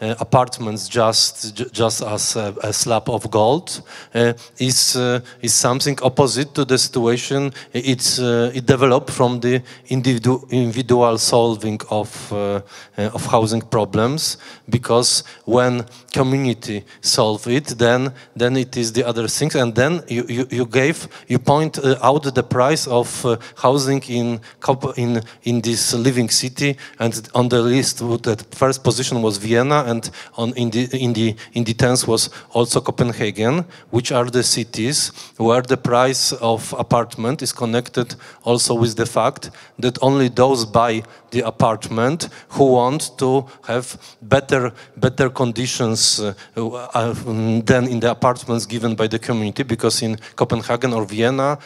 apartments just as a slab of gold, is something opposite to the situation it developed from the individual solving of housing problems, because when community solve it, then it is the other things. And then you point out the price of housing in this living city, and on the list the first position was Vienna, and in the 10th was also Copenhagen, which are the cities where the price of apartment is connected also with the fact that only those buy the apartment who want to have better conditions than in the apartments given by the community, because in Copenhagen or Vienna,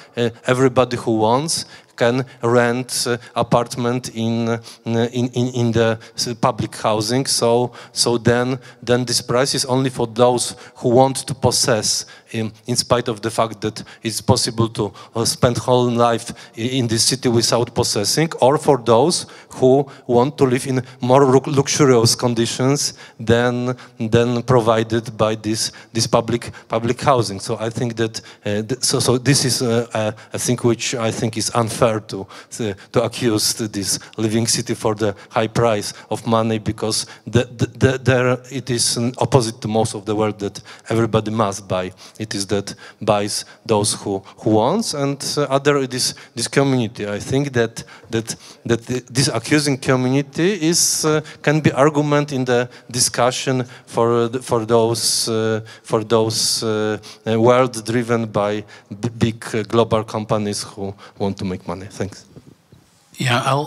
everybody who wants can rent apartment in the public housing. So then this price is only for those who want to possess, in spite of the fact that it's possible to spend whole life in this city without possessing, or for those who want to live in more luxurious conditions than provided by this public housing. So I think that so this is a thing which I think is unfair to accuse this living city for the high price of money, because there it is opposite to most of the world that everybody must buy. It is that buys those who wants, and other it is this community. I think that this accusing community is can be argument in the discussion for those world driven by big global companies who want to make money. Thanks. Yeah,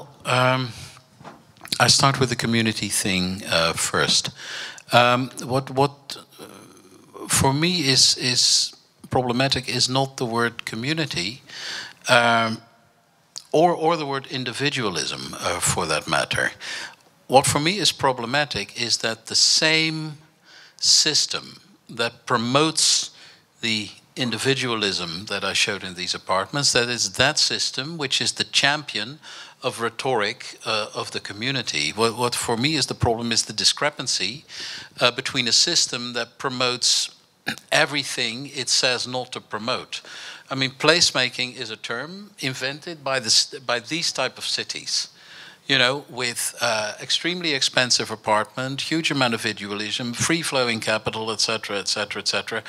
I start with the community thing first. What for me is problematic is not the word community, or the word individualism, for that matter. What for me is problematic is that the same system that promotes the individualism that I showed in these apartments, that is that system which is the champion of rhetoric of the community. What for me is the problem is the discrepancy between a system that promotes everything it says not to promote. I mean, placemaking is a term invented by these type of cities. you know, with extremely expensive apartment, huge amount of individualism, free-flowing capital, etc., etc., etc.,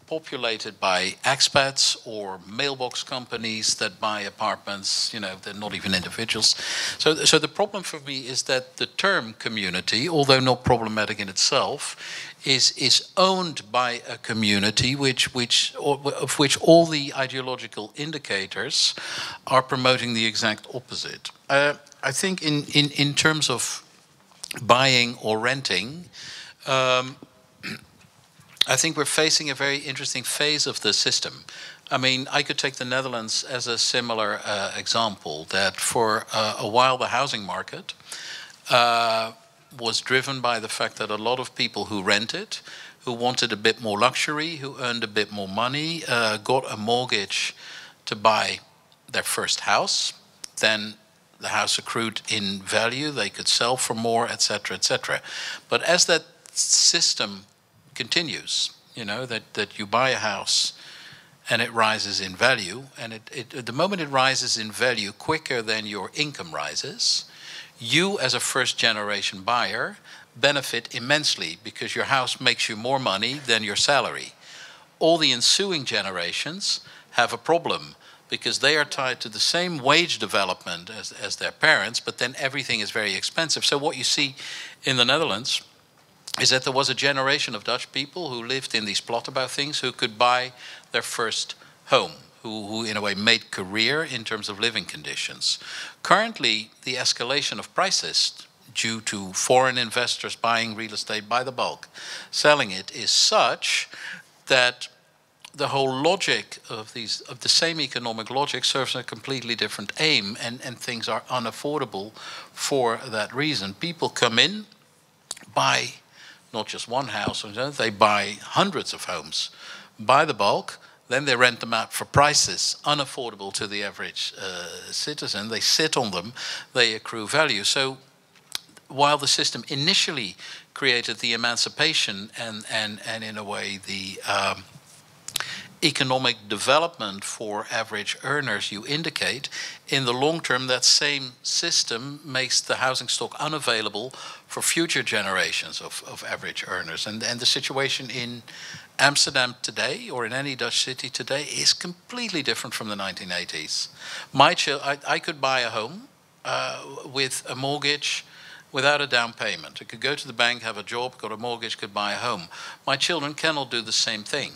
populated by expats or mailbox companies that buy apartments. You know, they're not even individuals. So the problem for me is that the term community, although not problematic in itself, is owned by a community of which all the ideological indicators are promoting the exact opposite. I think in terms of buying or renting, I think we're facing a very interesting phase of the system. I mean, I could take the Netherlands as a similar example, that for a while the housing market was driven by the fact that a lot of people who rented, who wanted a bit more luxury, who earned a bit more money, got a mortgage to buy their first house. Then the house accrued in value, they could sell for more, etc., etc. But as that system continues, you know, that you buy a house and it rises in value, and the moment it rises in value quicker than your income rises, you as a first generation buyer benefit immensely because your house makes you more money than your salary. All the ensuing generations have a problem because they are tied to the same wage development as their parents, but then everything is very expensive. So what you see in the Netherlands is that there was a generation of Dutch people who lived in these platterbouw things who could buy their first home, who in a way made career in terms of living conditions. Currently, the escalation of prices due to foreign investors buying real estate by the bulk, selling it, is such that the whole logic of the same economic logic serves a completely different aim, and things are unaffordable for that reason. People come in, buy not just one house, they buy hundreds of homes by the bulk, then they rent them out for prices unaffordable to the average citizen. They sit on them, they accrue value. So while the system initially created the emancipation and in a way the economic development for average earners you indicate, in the long term that same system makes the housing stock unavailable for future generations of average earners. And the situation in Amsterdam today, or in any Dutch city today, is completely different from the 1980s. I could buy a home with a mortgage without a down payment. I could go to the bank, have a job, got a mortgage, could buy a home. My children cannot do the same thing.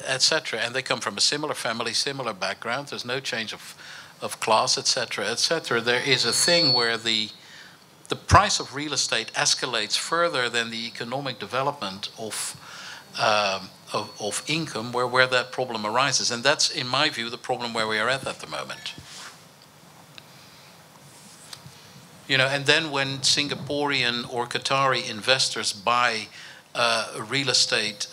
Etc. And they come from a similar family, similar background. There's no change of class, etc., etc. There is a thing where the price of real estate escalates further than the economic development of income, where that problem arises, and that's, in my view, the problem where we are at the moment. You know, and then when Singaporean or Qatari investors buy real estate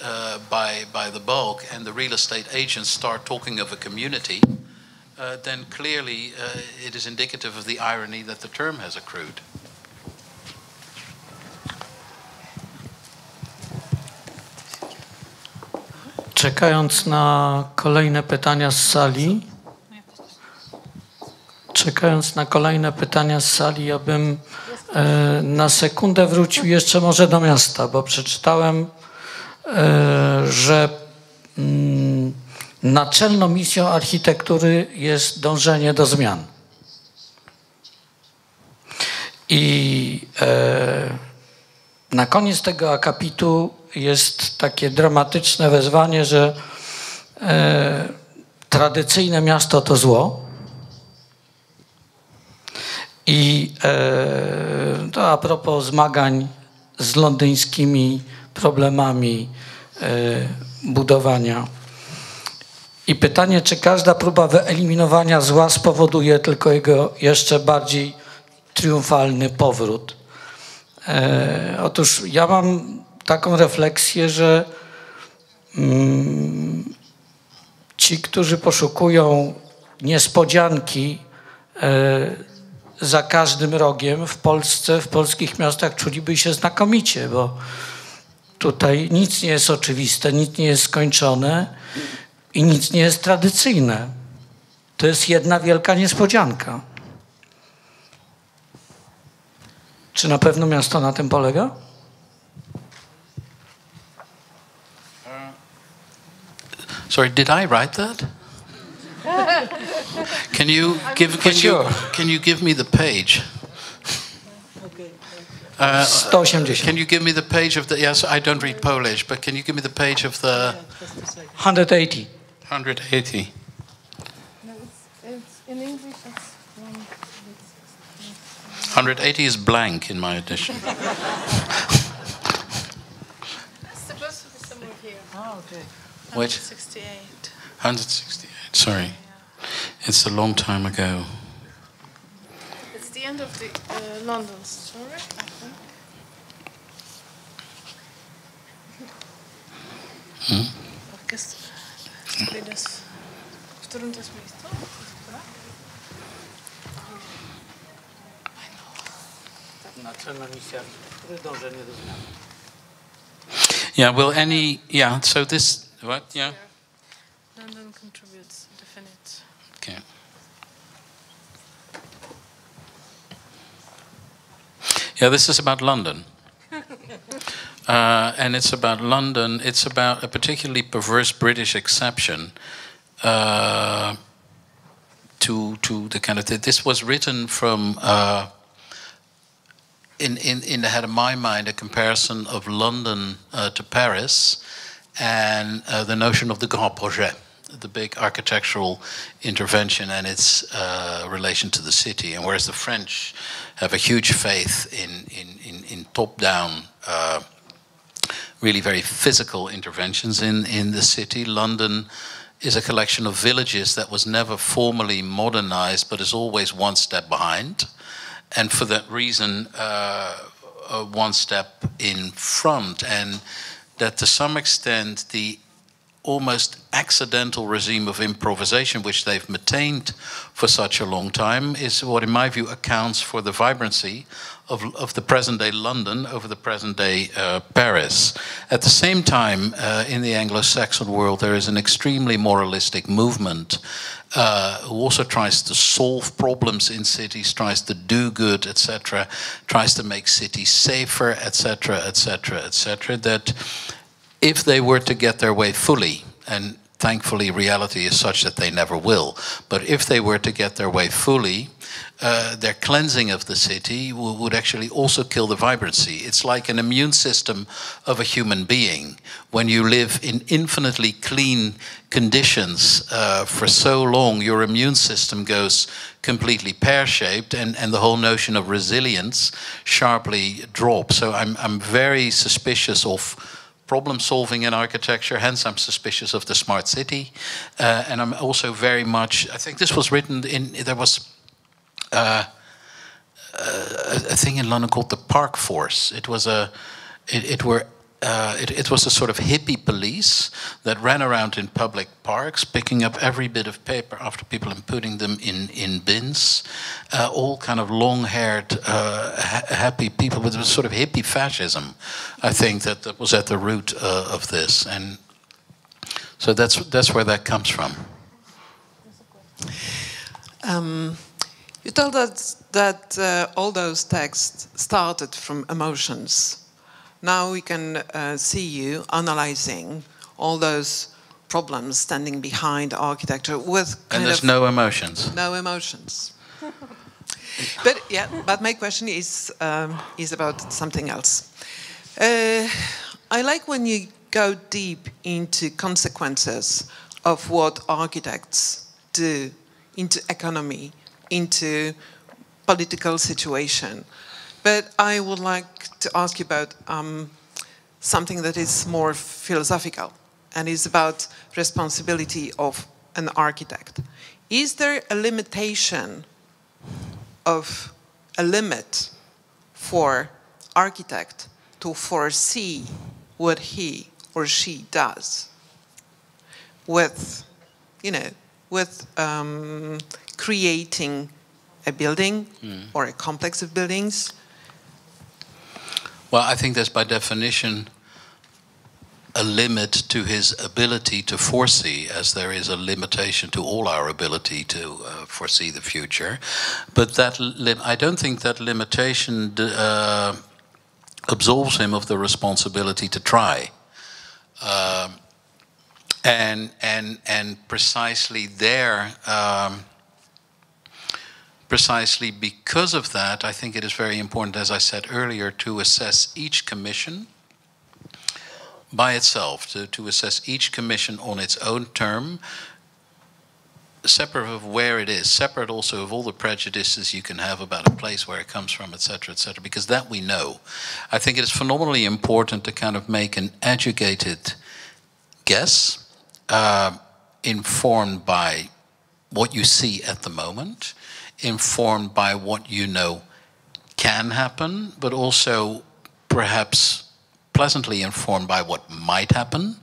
by the bulk, and the real estate agents start talking of a community, then clearly it is indicative of the irony that the term has accrued. Czekając na kolejne pytania z sali, ja bym na sekundę wrócił jeszcze może do miasta, bo przeczytałem, że naczelną misją architektury jest dążenie do zmian. I na koniec tego akapitu jest takie dramatyczne wezwanie, że tradycyjne miasto to zło. I to a propos zmagań z londyńskimi problemami budowania. I pytanie, czy każda próba wyeliminowania zła spowoduje tylko jego jeszcze bardziej triumfalny powrót. Otóż ja mam taką refleksję, że ci, którzy poszukują niespodzianki za każdym rogiem w Polsce, w polskich miastach czuliby się znakomicie, bo tutaj nic nie jest oczywiste, nic nie jest skończone i nic nie jest tradycyjne. To jest jedna wielka niespodzianka. Czy na pewno miasto na tym polega? Sorry, did I write that? Can you give me the page? 180. Can you give me the page of the? Yes, I don't read Polish, but can you give me the page of the? 180. 180. No, it's in English. It's 180 is blank in my edition. supposed to be somewhere here. Oh, okay. Which? 168. 168. Sorry, it's a long time ago. It's the end of the London story, I think. W którym to jest miejsce? Yeah. Well, any. Yeah. So this. What? Yeah. London contributes definite. Okay. Yeah, this is about London. And it's about London. It's about a particularly perverse British exception to the kind of. This was written from in the head of my mind a comparison of London to Paris, and the notion of the grand projet, the big architectural intervention and its relation to the city. And whereas the French have a huge faith in top-down, really very physical interventions in the city, London is a collection of villages that was never formally modernized, but is always one step behind. And for that reason, one step in front. And that to some extent, the almost accidental regime of improvisation which they've maintained for such a long time is what, in my view, accounts for the vibrancy of the present-day London over the present-day Paris. At the same time, in the Anglo-Saxon world, there is an extremely moralistic movement who also tries to solve problems in cities, tries to do good, etc., tries to make cities safer, etc., etc., etc., that if they were to get their way fully, and thankfully reality is such that they never will, but if they were to get their way fully, their cleansing of the city would actually also kill the vibrancy. It's like an immune system of a human being. When you live in infinitely clean conditions for so long, your immune system goes completely pear-shaped, and the whole notion of resilience sharply drops. So I'm very suspicious of problem solving in architecture, hence I'm suspicious of the smart city. And I'm also very much, I think this was written in, there was a thing in London called the Park Force. It was it was a sort of hippie police that ran around in public parks, picking up every bit of paper after people and putting them in bins. All kind of long-haired, happy people with a sort of hippie fascism. I think that was at the root of this, and so that's where that comes from. You told us that all those texts started from emotions. Now we can see you analyzing all those problems standing behind architecture with kind and there's of no emotions. No emotions. But yeah, but my question is about something else. I like when you go deep into consequences of what architects do into economy, into political situation. But I would like to ask you about something that is more philosophical and is about responsibility of an architect. Is there a limitation of a limit for architect to foresee what he or she does with, creating a building or a complex of buildings? Well, I think that's by definition a limit to his ability to foresee, as there is a limitation to all our ability to foresee the future. But that I don't think that limitation absolves him of the responsibility to try. And precisely there, precisely because of that, I think it is very important, as I said earlier, to assess each commission by itself, to assess each commission on its own term, separate of where it is, separate also of all the prejudices you can have about a place, where it comes from, etc., because that we know. I think it is phenomenally important to kind of make an educated guess, informed by what you see at the moment, informed by what you know can happen, but also perhaps pleasantly informed by what might happen,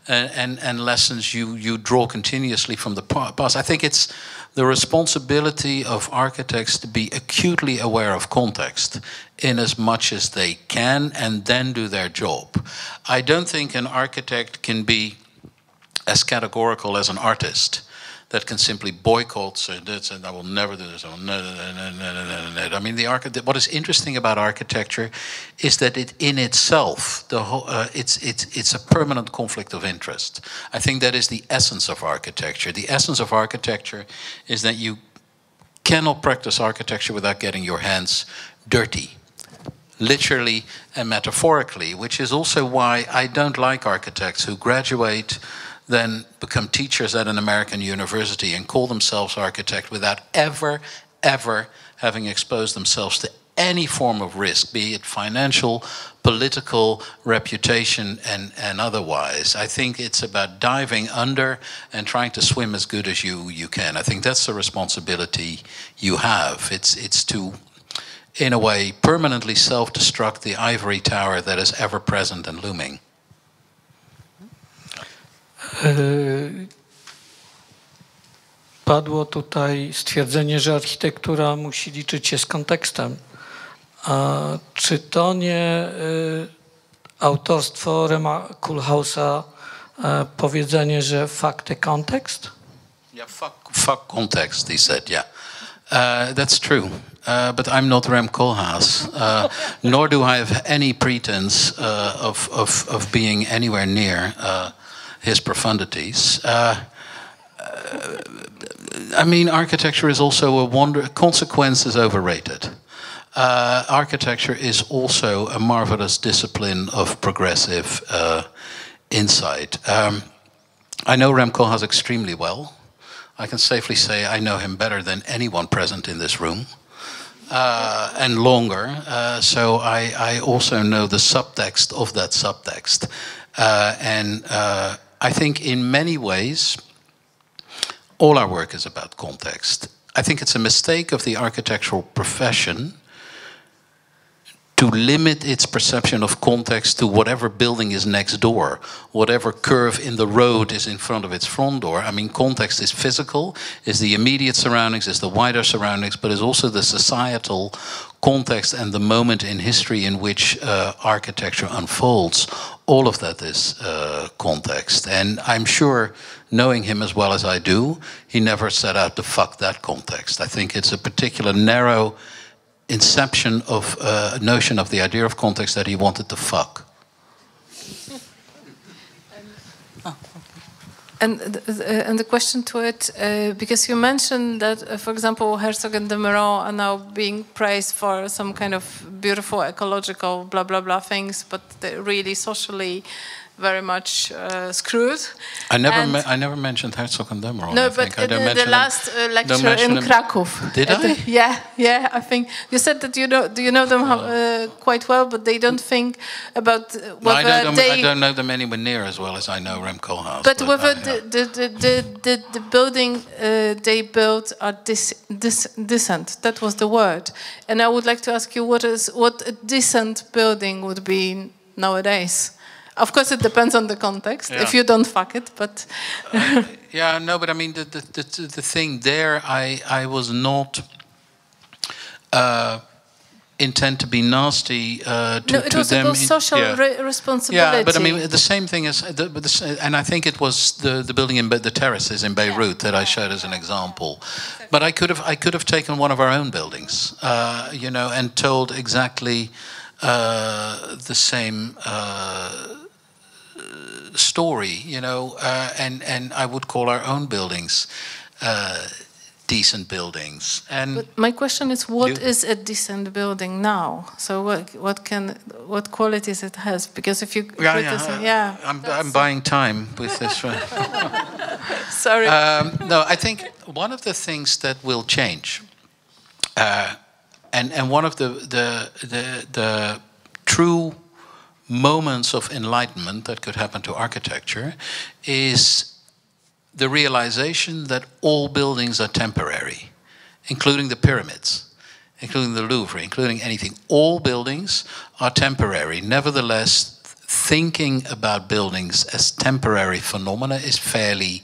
and lessons you draw continuously from the past. I think it's the responsibility of architects to be acutely aware of context in as much as they can, and then do their job. I don't think an architect can be as categorical as an artist that can simply boycott, say this, and I will never do this. I mean, what is interesting about architecture is that it in itself, it's a permanent conflict of interest. I think that is the essence of architecture. The essence of architecture is that you cannot practice architecture without getting your hands dirty, literally and metaphorically, which is also why I don't like architects who graduate, then become teachers at an American university and call themselves architect without ever having exposed themselves to any form of risk, be it financial, political, reputation, and otherwise. I think it's about diving under and trying to swim as good as you can. I think that's the responsibility you have. It's to, in a way, permanently self-destruct the ivory tower that is ever present and looming. Padło tutaj stwierdzenie, że architektura musi liczyć się z kontekstem. A czy to nie autorstwo Rema Koolhaase'a powiedzenie, że fuck the context? Yeah, fuck context, he said, yeah. That's true. But I'm not Rem Koolhaas, nor do I have any pretense of being anywhere near his profundities. I mean, architecture is also a wonder. Consequence is overrated. Architecture is also a marvelous discipline of progressive insight. I know Rem Koolhaas extremely well. I can safely say I know him better than anyone present in this room, and longer. So I also know the subtext of that subtext. And I think in many ways, all our work is about context. I think it's a mistake of the architectural profession to limit its perception of context to whatever building is next door, whatever curve in the road is in front of its front door. I mean, context is physical, is the immediate surroundings, is the wider surroundings, but is also the societal context and the moment in history in which architecture unfolds. All of that is context. And I'm sure, knowing him as well as I do, he never set out to fuck that context. I think it's a particular narrow inception of a notion of the idea of context that he wanted to fuck. And the question to it, because you mentioned that, for example, Herzog and de Meuron are now being praised for some kind of beautiful ecological blah, blah, blah things, but they're really socially very much screwed. I never mentioned Herzog and de Meuron. No, but in the last lecture in Krakow. Did I? Yeah. I think you said that you know them quite well, but they don't think about whether I don't know them anywhere near as well as I know Rem Koolhaas. But whether the building they built are decent. That was the word. And I would like to ask you what a decent building would be nowadays. Of course, it depends on the context. Yeah. If you don't fuck it, but yeah, no. But I mean, the thing there, I was not intend to be nasty to it was them. about social responsibility. Yeah, but I mean the same thing as, and I think it was the building in the terraces in Beirut that I showed as an example. But I could have taken one of our own buildings, you know, and told exactly the same story, you know, and I would call our own buildings decent buildings. And but my question is, what is a decent building now? So what qualities it has? Because if you I'm buying time with this one. Sorry. No, I think one of the things that will change, and one of the true moments of enlightenment that could happen to architecture is the realization that all buildings are temporary, including the pyramids, including the Louvre, including anything. All buildings are temporary. Nevertheless, thinking about buildings as temporary phenomena is fairly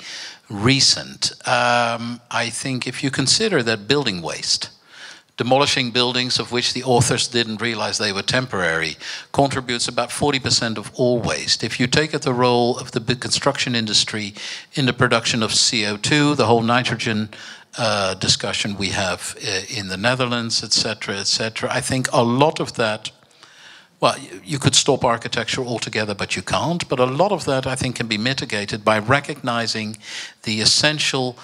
recent. I think if you consider that building waste, demolishing buildings of which the authors didn't realize they were temporary, contributes about 40% of all waste. If you take the role of the big construction industry in the production of CO2, the whole nitrogen discussion we have in the Netherlands, etc., I think a lot of that, well, you could stop architecture altogether, but you can't. But a lot of that, I think, can be mitigated by recognizing the essential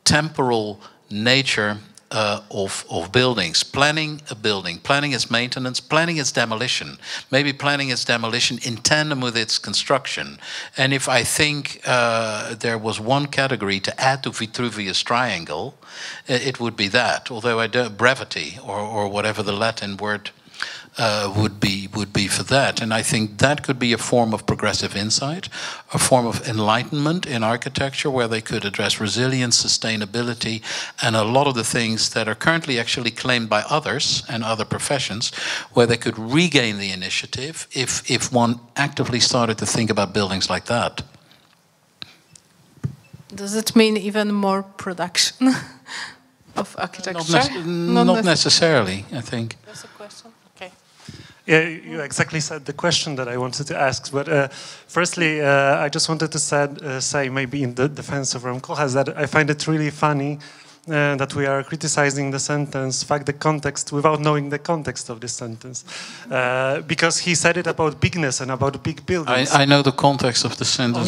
temporal nature of buildings. Planning a building, planning its maintenance, planning its demolition, maybe planning its demolition in tandem with its construction. And if I think there was one category to add to Vitruvius Triangle, it would be that, although I don't, brevity or whatever the Latin word would be for that. And I think that could be a form of progressive insight, a form of enlightenment in architecture where they could address resilience, sustainability, and a lot of the things that are currently actually claimed by others and other professions, where they could regain the initiative if one actively started to think about buildings like that. Does it mean even more production of architecture? Not necessarily, I think. That's a question. Okay. Yeah, you exactly said the question that I wanted to ask. But firstly, I just wanted to say, maybe in the defense of Ram Koolhaas, that I find it really funny that we are criticizing the sentence, fact the context, without knowing the context of this sentence. Because he said it about bigness and about big buildings. I know the context of the sentence.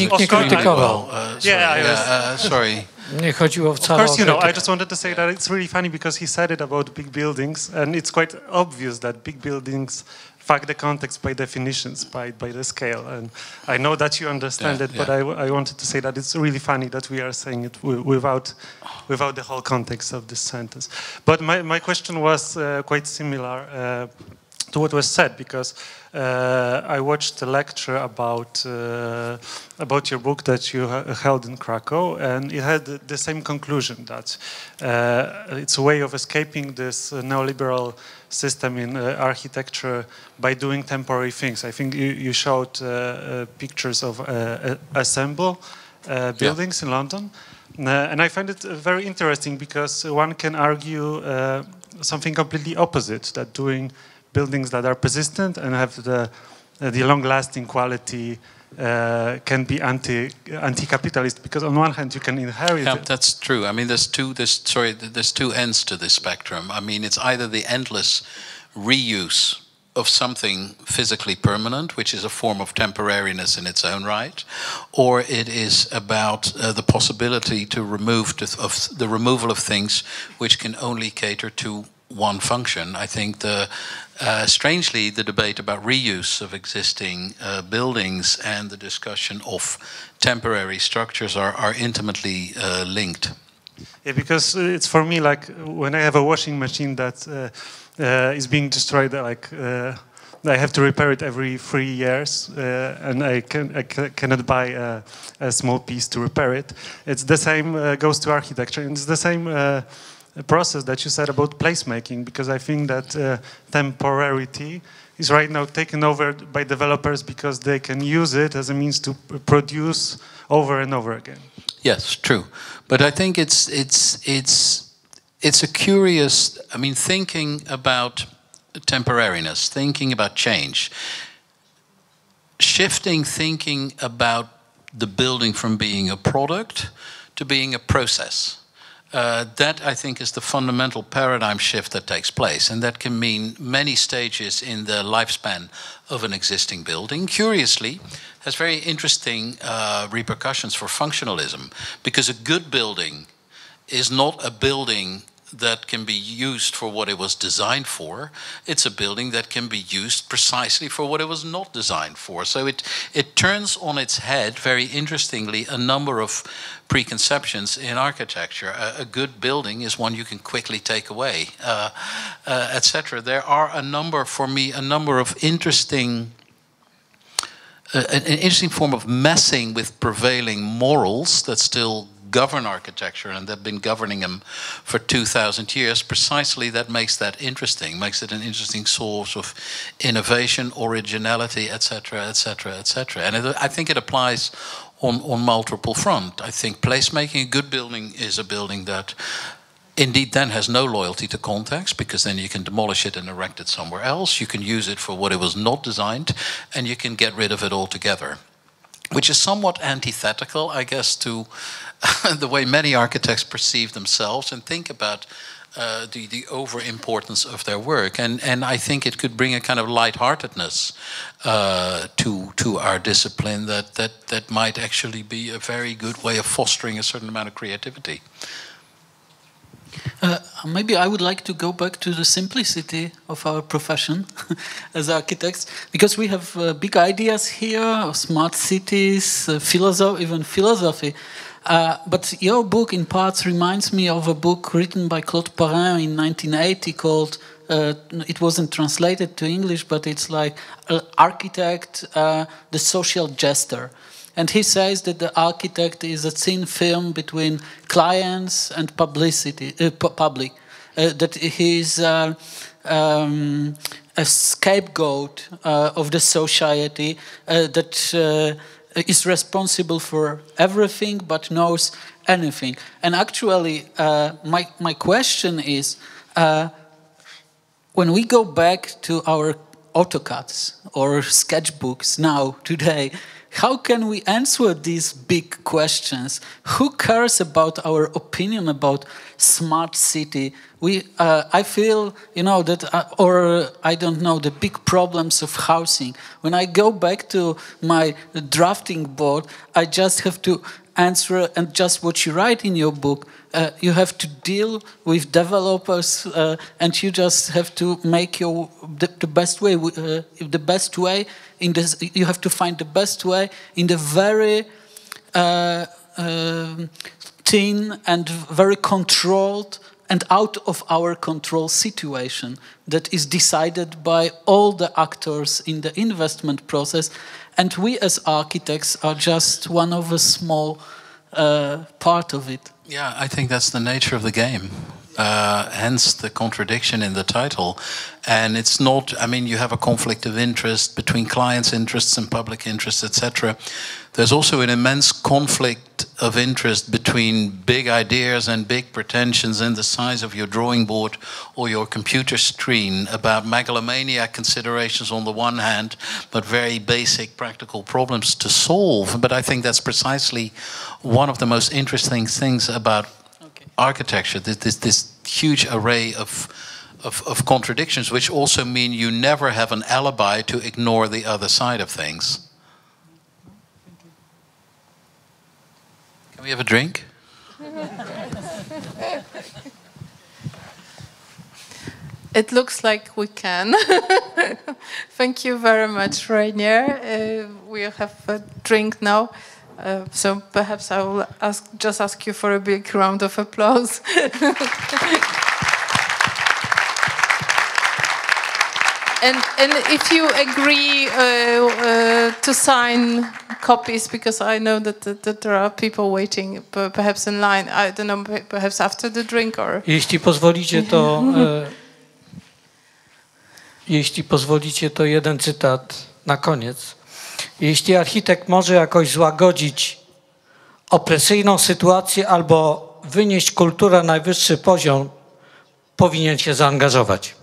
Sorry. Nie chodziło wcale Of course, you know, I just wanted to say that it's really funny because he said it about big buildings, and it's quite obvious that big buildings fuck the context by definitions, by the scale. And I know that you understand it, but I wanted to say that it's really funny that we are saying it without the whole context of this sentence. But my question was quite similar to what was said, because I watched a lecture about your book that you held in Krakow, and it had the same conclusion, that it's a way of escaping this neoliberal system in architecture by doing temporary things. I think you showed pictures of assemble buildings in London, and I find it very interesting because one can argue something completely opposite, that doing buildings that are persistent and have the long-lasting quality can be anti-capitalist, because on one hand you can inherit. Yeah, that's true. I mean, there's two ends to this spectrum. I mean, it's either the endless reuse of something physically permanent, which is a form of temporariness in its own right, or it is about the possibility to remove the removal of things which can only cater to one function. I think strangely, the debate about reuse of existing buildings and the discussion of temporary structures are intimately linked. Yeah, because it's for me like when I have a washing machine that is being destroyed, like I have to repair it every 3 years, and I cannot buy a small piece to repair it. It's the same goes to architecture, and it's the same process that you said about placemaking, because I think that temporarity is right now taken over by developers because they can use it as a means to produce over and over again. Yes, true. But I think it's a curious, I mean, thinking about temporariness, thinking about change, shifting thinking about the building from being a product to being a process. That, I think, is the fundamental paradigm shift that takes place, and that can mean many stages in the lifespan of an existing building. Curiously, has very interesting repercussions for functionalism, because a good building is not a building that can be used for what it was designed for. It's a building that can be used precisely for what it was not designed for. So it turns on its head, very interestingly, a number of preconceptions in architecture. A good building is one you can quickly take away, etc. There are a number, for me, a number of interesting an interesting form of messing with prevailing morals that still govern architecture, and they've been governing them for 2,000 years. Precisely that makes that interesting, makes it an interesting source of innovation, originality, etc., etc., etc. And I think it applies on multiple fronts. I think placemaking, a good building is a building that indeed then has no loyalty to context, because then you can demolish it and erect it somewhere else. You can use it for what it was not designed, and you can get rid of it altogether. Which is somewhat antithetical, I guess, to the way many architects perceive themselves and think about the over-importance of their work. And I think it could bring a kind of lightheartedness to our discipline that might actually be a very good way of fostering a certain amount of creativity. Maybe I would like to go back to the simplicity of our profession as architects, because we have big ideas here of smart cities, even philosophy. But your book in parts reminds me of a book written by Claude Perrin in 1980 called, it wasn't translated to English, but it's like Architect, the Social Jester. And he says that the architect is a thin film between clients and public. That he is a scapegoat of the society that is responsible for everything but knows anything. And actually, my question is, when we go back to our AutoCADs or sketchbooks now, today, how can we answer these big questions? Who cares about our opinion about smart city? I feel, that, or I don't know, the big problems of housing. When I go back to my drafting board, I just have to answer, and just what you write in your book, you have to deal with developers, and you just have to make the best way. The best way in this, you have to find the best way in the very thin and very controlled and out of our control situation that is decided by all the actors in the investment process, and we as architects are just one of a small part of it. Yeah, I think that's the nature of the game. Hence the contradiction in the title. And it's not, I mean, you have a conflict of interest between clients' interests and public interests, etc. There's also an immense conflict of interest between big ideas and big pretensions and the size of your drawing board or your computer screen, about megalomaniac considerations on the one hand, but very basic practical problems to solve. But I think that's precisely one of the most interesting things about architecture, this huge array of contradictions, which also mean you never have an alibi to ignore the other side of things. Can we have a drink? It looks like we can. Thank you very much, Reinier. We have a drink now. So perhaps I will just ask you for a big round of applause. And if you agree to sign copies, because I know that there are people waiting, perhaps in line. I don't know, perhaps after the drink or. Jeśli pozwolicie, to jeśli pozwolicie, to jeden cytat na koniec. Jeśli architekt może jakoś złagodzić opresyjną sytuację albo wynieść kulturę na najwyższy poziom, powinien się zaangażować.